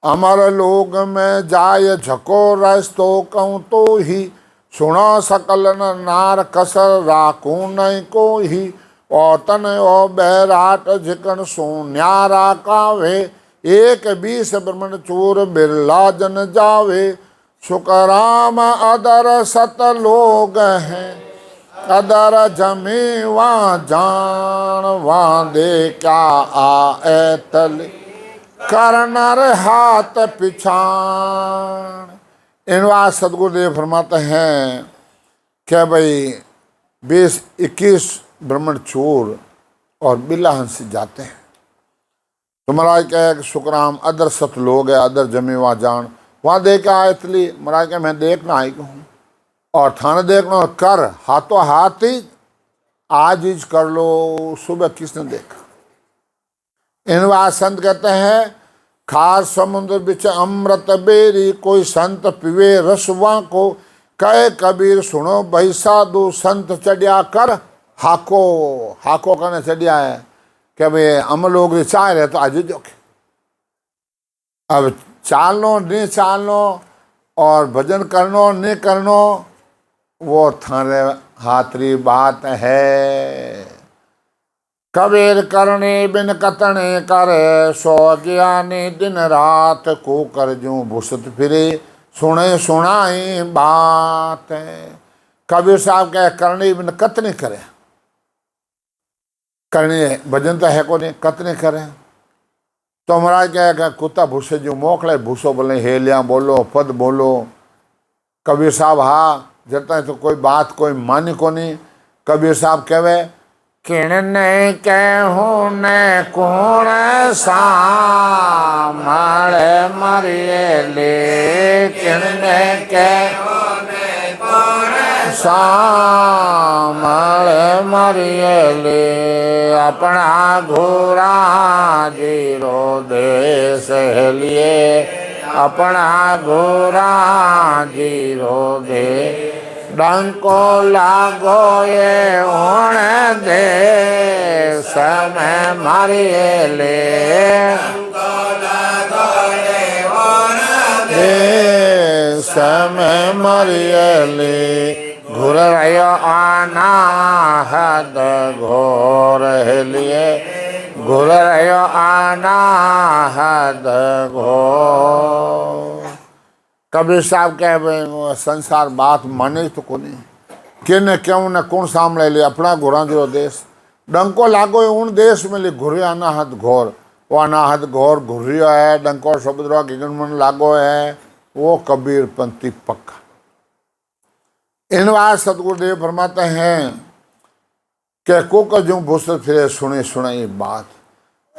अमर लोग में जाय झको रस्तो कहूँ तो ही सुनो सकल नार कसर राखू नहीं को ही औतन ओ बैराट झिकन सो न्यारा कावे 21 ब्रह्मण चोर बिरला जन जावे सुकराम अदर सत लोग हैं अदर जमी वहाँ जान वहाँ दे क्या आए तल करनर हाथ पिछाण इन बात सदगुरुदेव फरमाते हैं क्या भाई 20-21 ब्राह्मण चोर और बिल्ला हंस जाते हैं तो महाराज कहे कि सुखराम अदर सत लोग है अदर जमी वहाँ जान वहाँ दे क्या आए तली महाराज कहे मैं देखना आई हूँ और थाने देखना कर हाथों हाथ ही आज ही कर लो सुबह किसने देखा इन बात संत कहते हैं खार समुद्र बिच अमृत बेरी कोई संत पिवे रसवा को कहे कबीर सुनो भाई साधु संत चढ़िया कर हाको हाको करने चढ़िया है कि भाई हम लोग चाह रहे तो आज जो अब चालनो नहीं चालनो और भजन करनो नहीं करनो वो थारे हाथरी बात है कबीर करने बिन कतने करे सो ज्ञानी दिन रात को कर जूं भुसत फिरे सुने सुनाई बात कबीर साहब कह करने बिन कतने करे करने भजन तो है को नहीं कतने करे तो महाराज कह कुत्ता भूसे जो मोकले भूसो बोले हेलिया बोलो पद बोलो कबीर साहब हाँ जता है तो कोई बात कोई मानी को नहीं कबीर साहब कहवे किणने कहूँ ने कौन सा मारे मरिए ले किणने कहूँ ने कौन સામળે મરિયેલી આપણા ઘોરા જીરો દેશ હેલીએ આપણા ઘોરા જીરો દે ડંકો લાગો એ ઓણ દેશ મેં મરિયેલી समय मरियली घुर अनाहत घोर लिए घुर अनाहत घोर। कबीर साहब कहे संसार बात माने तो कोनी के ने क्यों न कौन सामने ले अपना घोरा जो देश डंको लागो उन देश में ले घुरे अनाहत घोर वो अनाहत घोर घुरियो है डंको शब्द गिगन मन लागो है वो कबीर पंथी पक्का। इन बात सतगुरुदेव फरमाते हैं कि कुक जो भूसत फिरे सुने सुनाई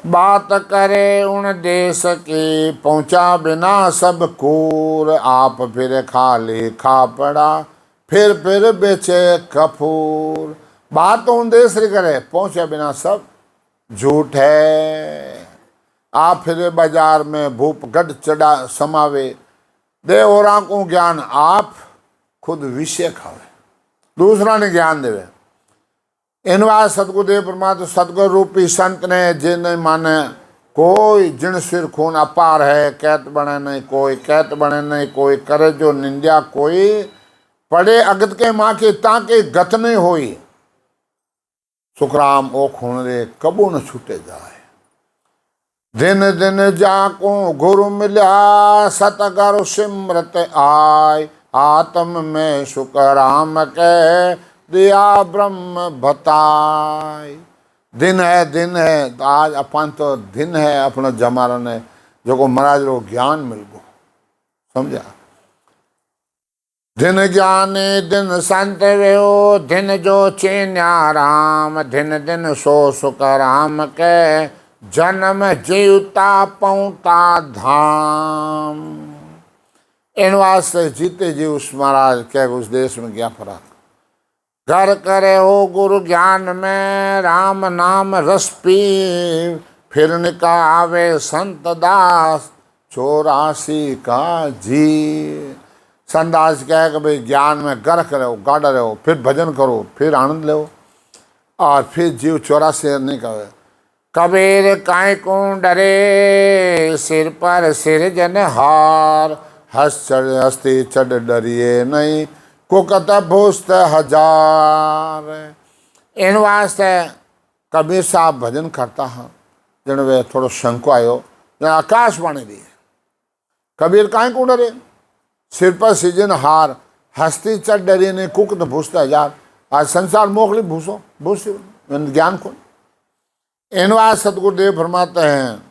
बात करे उन देश की पहुंचा बिना सब कूर आप फिर खाली खा पड़ा फिर बेचे कपूर। बात तो उन देश की करे पहुंचे बिना सब झूठ है आप फिर बाजार में भूप गढ़ चढ़ा समावे दे और को ज्ञान आप खुद विषय खावे दूसरा ने ज्ञान देवे। इन बात सतगुरुदेव परमात्मा सतगुरु रूपी संत ने जिन माने कोई जिन सिर खून अपार है कैत बने नहीं कोई कैत बने नहीं कोई करे जो निंदा कोई पड़े अगत के माँ के ताके गत नहीं होई सुखराम ओ खून रे कबू न छूटे जाए। दिन दिन जाको गुरु मिला सतगुरु सिमरत आय आत्म में सुख राम के दिया ब्रह्म बताय। दिन है आज अपन तो दिन है अपना जमाना ने जो को महाराज रो ज्ञान मिल गो समझा। दिन ज्ञानी दिन संत वेो दिन जो चीन्या राम दिन दिन सो सुख राम के जन्म जीवता पौता धाम। इन वास्ते जीते जी उस महाराज के उस देश में क्या फर्क घर करे हो गुरु ज्ञान में राम नाम रस पी फिर निका आवे संत दास 84 का जी। संदास कहे कि भाई ज्ञान में गर्क रहो गाढ़ा रहो फिर भजन करो फिर आनंद लो और फिर जीव 84 नहीं कहे। कबीर काय को डरे सिर पर सिर जन हार हस्ती चढ़ डरिए नहीं कुकत भूस्त हजार। इन वास्ते कबीर साहब भजन करता है जन वे थोड़ा शंको आयो जन आकाशवाणी दी कबीर काय को डरे सिर पर सिजन हार हस्ती चढ़ डरिए नहीं कुकत भूस्त हजार। आज संसार मोखली भूसो भूसी ज्ञान को इन बात सतगुरुदेव फरमाते हैं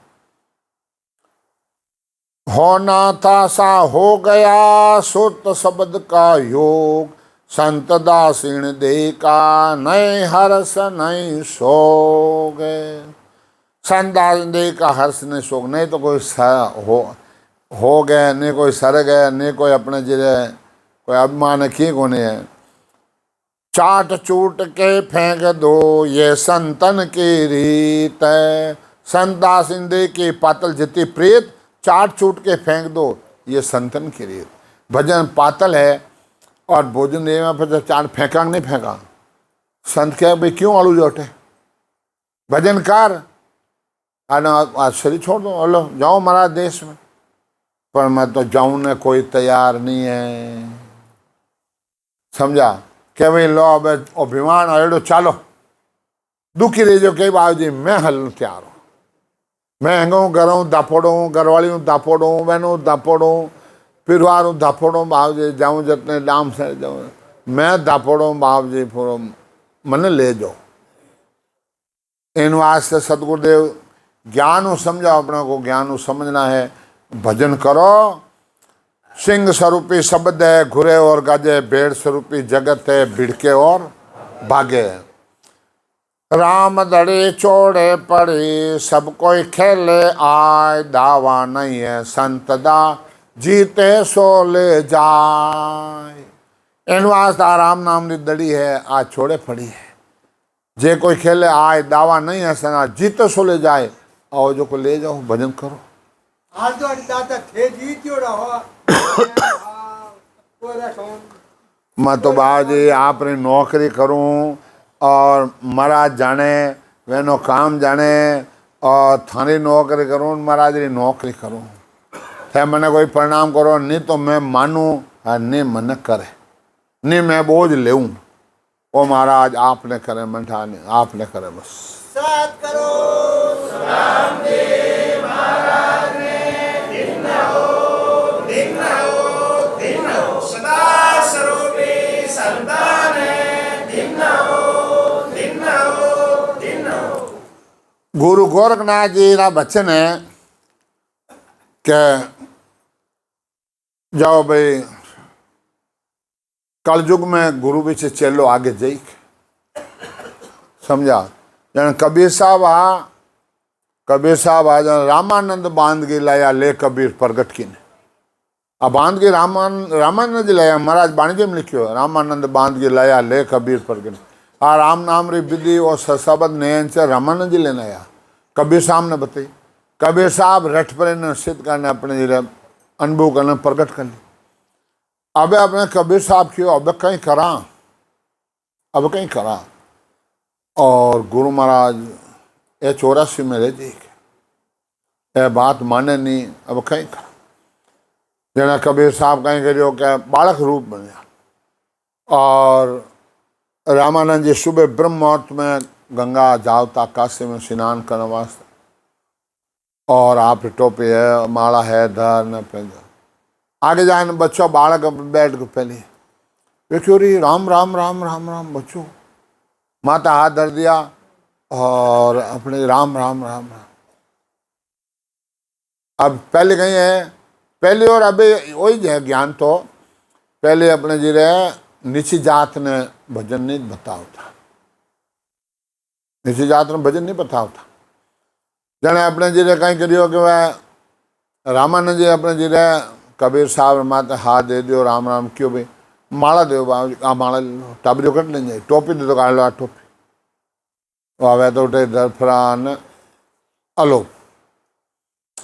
होना था सा हो गया सुरत शब्द का योग संत दासीण दे का नए हर्ष नहीं सोग। संत दास दे का हर्ष नहीं सोग नहीं तो कोई हो गए नहीं कोई सर गए नहीं कोई अपने जिले कोई अभिमान की को नहीं है। चाट चूट के फेंक दो ये संतन की रीत है। संत दास इंद्र की पातल जितनी प्रीत चाट चूट के फेंक दो ये संतन की रीत। भजन पातल है और भोजन देने में फिर चाट फेंका नहीं फेंका। संत कहे भाई क्यों आलू जोटे भजन कर आज शरीर छोड़ दो लो जाओ महाराज देश में पर मैं तो जाऊं ने कोई तैयार नहीं है समझा के भाई लो अब अभिमान अड़ो चालो दुखी रहो कई बाबू जी मैं हल तैयार हूँ मैं हंगू घरों दापोड़ूँ घरवाली दापोड़ूँ बहनों दापोड़ूं पिरवार दापोड़ूँ बाबू जी जाऊँ जितने दाम से जाऊँ मैं दापोड़ूँ बाबू जी पूरा मन ले जाओ। इन वास्ते सतगुरुदेव ज्ञान समझो अपने को ज्ञान समझना है भजन करो। सिंह स्वरूपी शब्द है घुरे और गाजे भेड़ स्वरूपी जगत है भिड़के और भागे। राम दड़े चौड़े पड़ी सब कोई खेले आए दावा नहीं है संत दा जीते सो ले जाए। એન વાસ્તે આ રામ નામની દડી હે આ છોડે પડી है। जे कोई खेले आए दावा नहीं है सना जीत सो ले जाए आओ जो को ले जाओ भजन करो। आज तो दादा थे जीत्यो रहो मैं तो बाजी आपने नौकरी करूं और महाराज जाने वेनो काम जाने और थारी नौकरी करूं महाराज री नौकरी करूं थे मने कोई परिणाम करो नहीं तो मैं मानूं और नहीं मन करे नहीं मैं बोझ लेऊं ओ महाराज आपने करे मंठा नहीं आपने करे बस साथ करो सदा सर्वे संतान भिन्न हो। गुरु गोरखनाथ जी ना बच्चन है कि जाओ भाई कलयुग में गुरु भी से चलो आगे जाई समझा जन कबीर साहब आ जन रामानंद बांध के लाया ले कबीर प्रगट की ने अब बांध के रामानंद जी लाया महाराज बाणीजी में लिखियो रामानंद बांध के लाया ले कबीर प्रगट आ राम नाम री विधि और सशबद नयन से रामानंद जी लेने आया कबीर साहब ने बताई कबीर साहब रट पर ने सिद्ध करने अपने जी अनुभव करने प्रगट कर ली अब अपने कबीर साहब की अब कहीं करा और गुरु महाराज ये 84 में रह जी ये बात माने नहीं अब कहीं करा जना कबीर साहब कहीं करियो क्या बालक रूप बनिया और रामानंद जी सुबह ब्रह्म मुहूर्त में गंगा जावता काशी में स्नान करने वास्ते और आप टोपी है माला है धर न पहन आगे जाए बच्चों बालक बैठ के पहले वे क्यों रही राम राम राम राम राम बच्चों माता हाथ धर दिया और अपने राम राम राम राम अब पहले कहीं है पहले और अभी वही है ज्ञान तो पहले अपने जी रहे नीची जात ने भजन नहीं बताओ था नीची जात ने भजन नहीं बताओ था जने अपने जी रहे कहीं करियो कि वह रामानंद जी अपने जी रहे कबीर साहब माते हाथ दे दियो राम राम क्यों भाई माला दो आ माला टाबरियो कट ले जाए टोपी दे दो काट लो आ टोपी आवे तो उठे दरफरान अलो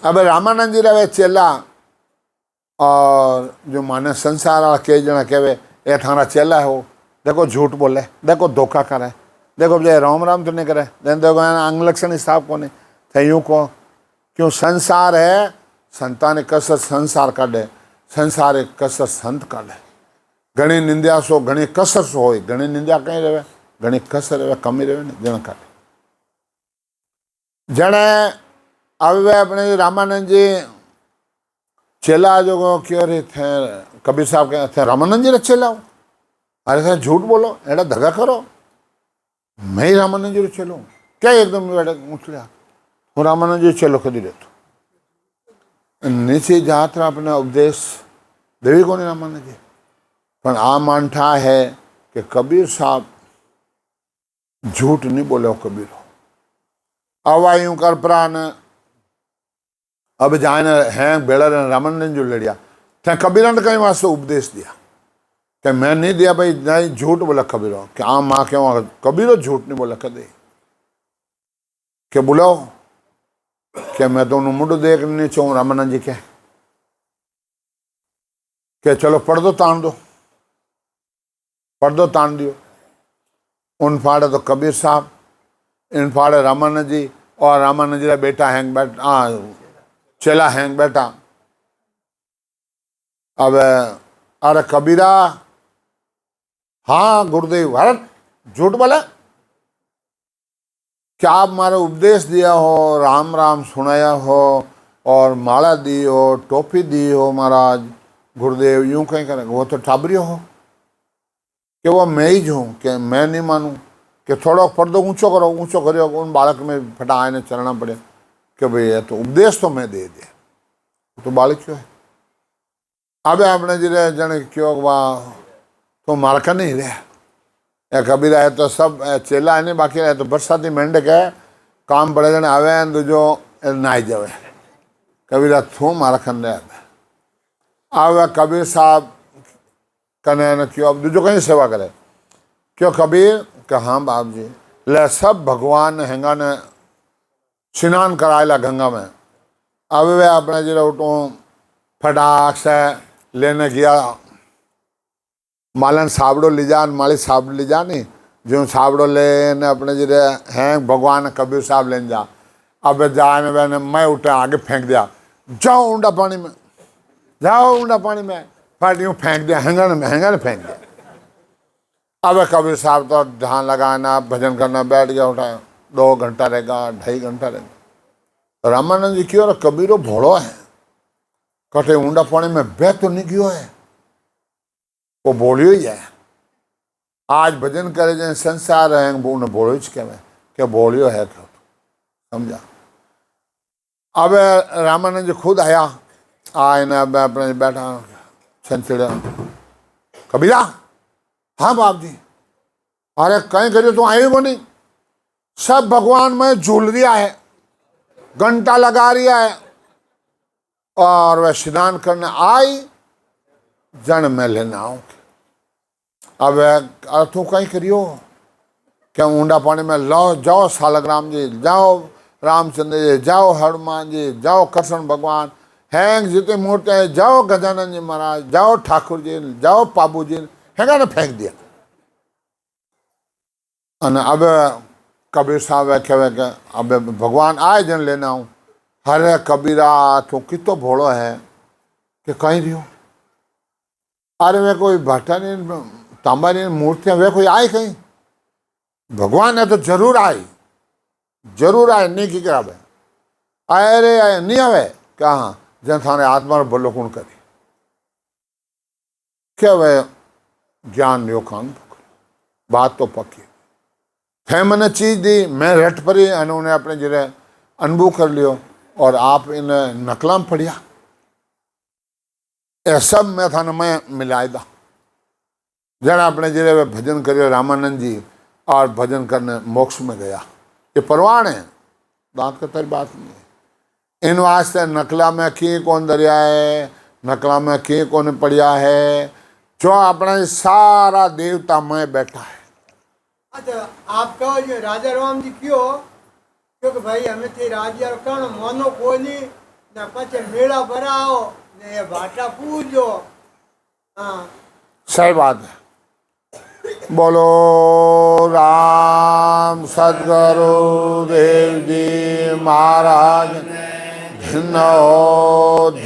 अब रामानंद जी रहे चेला और जो माने संसार वाला कई जना कहे ये थारा चेला है वो देखो झूठ बोले देखो धोखा करे देखो जय राम राम तो नहीं करे देखो अंग लक्षण हिसाब को नहीं थे यूँ को क्यों संसार है संता ने कसर संसार काढ़े संसार एक कसर संत काढ़े घनी निंदा सो घनी कसर सो हो घनी निंदा कहीं रहे घनी कसर रहे कमी रहे ने जन काढ़े जने अब अपने रामानंद जी चेला जो क्यों रहे थे कबीर साहब के थे रामानंद जी ने चेला हो अरे थे झूठ बोलो एड़ा धगा करो मैं ही रामानंद जी चलो क्या एकदम उछलिया हूँ रामानंद जी चलो कदी रहते नीचे जात्रा अपना उपदेश देवी को नहीं रामानंद जी पर आ मानठा है कि कबीर साहब झूठ नहीं बोले कबीर हो अवायूं कर प्राण अब जाने हैं बेड़ा रामानंद जो लड़िया थे कबीर ने कहीं वास्ते उपदेश दिया कि मैं नहीं दिया भाई नहीं झूठ बोला कबीर हो कि आम माँ क्यों कबीर झूठ नहीं बोला कदे कि बुलाओ क्या मैं तो उन्होंने मुंडो देख नहीं चाहूँ रामानंद जी क्या चलो पर्दो तान दियो उन फाड़े तो कबीर साहब इन फाड़े रामानंद जी और रामानंद जी का बेटा हैंग बैठा चेला हैंग बैठा अब अरे कबीरा हाँ गुरुदेव अरे झूठ बोला क्या आप हमारा उपदेश दिया हो राम राम सुनाया हो और माला दी हो टोपी दी हो महाराज गुरुदेव यूं कहीं करेंगे वो तो टाबरियो हो कि वो मैं ही हूँ कि मैं नहीं मानूँ कि थोड़ा पर्दो ऊंचो करो उन बालक में फटा आने चलना पड़े कि भाई ये तो उपदेश तो मैं दे दिया तो बालक क्यों है अब आपने जी जने क्यों वहाँ तो मारका नहीं रहा या कबीर है तो सब चेला है नहीं बाकी रहे तो बरसाती मेंढक है काम पड़े जने आवे तो जो नाई जावे कबीर थू मारा खन रहे अब कबीर साहब कने न क्यों अब दूजो कहीं सेवा करे क्यों कबीर कि हाँ बाप जी ले सब भगवान हेंगा ने स्नान करायला गंगा में। अब वे अपने जो उठो फटाक से लेने गया मालन साबड़ो ले जा माली साबड़ ले जा नहीं जो साबड़ो लेने अपने जो हैं भगवान कबीर साहब लेने जा। अब जाने मैंने मैं उठे आगे फेंक दिया जाओ ऊंडा पानी में जाओ ऊंडा पानी में फट यूँ फेंक दिया हैंगा ने फेंक दिया। अब कबीर साहब तो ध्यान लगाना भजन करना बैठ गया उठाया 2 घंटा रहेगा 2.5 घंटा रहेगा। रामानंद जी क्यों कबीरो भोड़ो है कटे ऊंडा पानी में बह तो नहीं गयो है वो बोलियो ही है। आज भजन करे जैसे संसार है उन्हें बोलो ही कहवे क्या बोलियो है क्यों समझा। अब रामानंद जी खुद आया आए ना अब अपने बैठा छंचड़ा कबीरा हाँ बाप जी अरे कहीं करियो तो आई वो नहीं सब भगवान में झूल दिया है घंटा लगा रिया है और वह स्नान करने आई जन में लेना आऊँ। अब तू कहीं करियो क्या ऊंडा पानी में लो जाओ सालग्राम जी जाओ रामचंद्र जी जाओ हनुमान जी जाओ कृष्ण भगवान हैंग जितने मूर्ति हैं जाओ गजानंद जी महाराज जाओ ठाकुर जी जाओ पाबू जी हैंगा ने फेंक दिया। अब कबीर साहब क्या अब भगवान आए जन लेना हूँ हरे कबीरा तो कितो भोड़ो है कि कहीं रियो अरे वे कोई भाटा नहीं तांबा नहीं मूर्तियाँ वे कोई आए कहीं भगवान है तो जरूर आए नहीं की करावे आए रे आए नहीं आवे कहाँ जन थाने आत्मा बोलो कौन करे क्या वे ज्ञान लियो कान बात तो पक्की है मैंने चीज दी मैं रट परी उन्होंने अपने जरे अनुभव कर लियो और आप इन नकला में पढ़िया यह सब मैं थाने मैं मिलाएगा जना अपने जरे वे भजन करियो रामानंद जी और भजन करने मोक्ष में गया ये परवान है दांत का तेरी बात नहीं है। इन वास्ते नकला में की कौन दरिया है नकला में की कौन पड़िया है जो अपने सारा देवता में बैठा है। अच्छा आप कहो जो राजा राम जी क्यों क्योंकि भाई हमें थे राजा कौन मोनो कोई नहीं न पचे मेला भराओ ने ये भाटा पूजो। हाँ सही बात है। बोलो राम सदगुरु देव जी महाराज धिन्न हो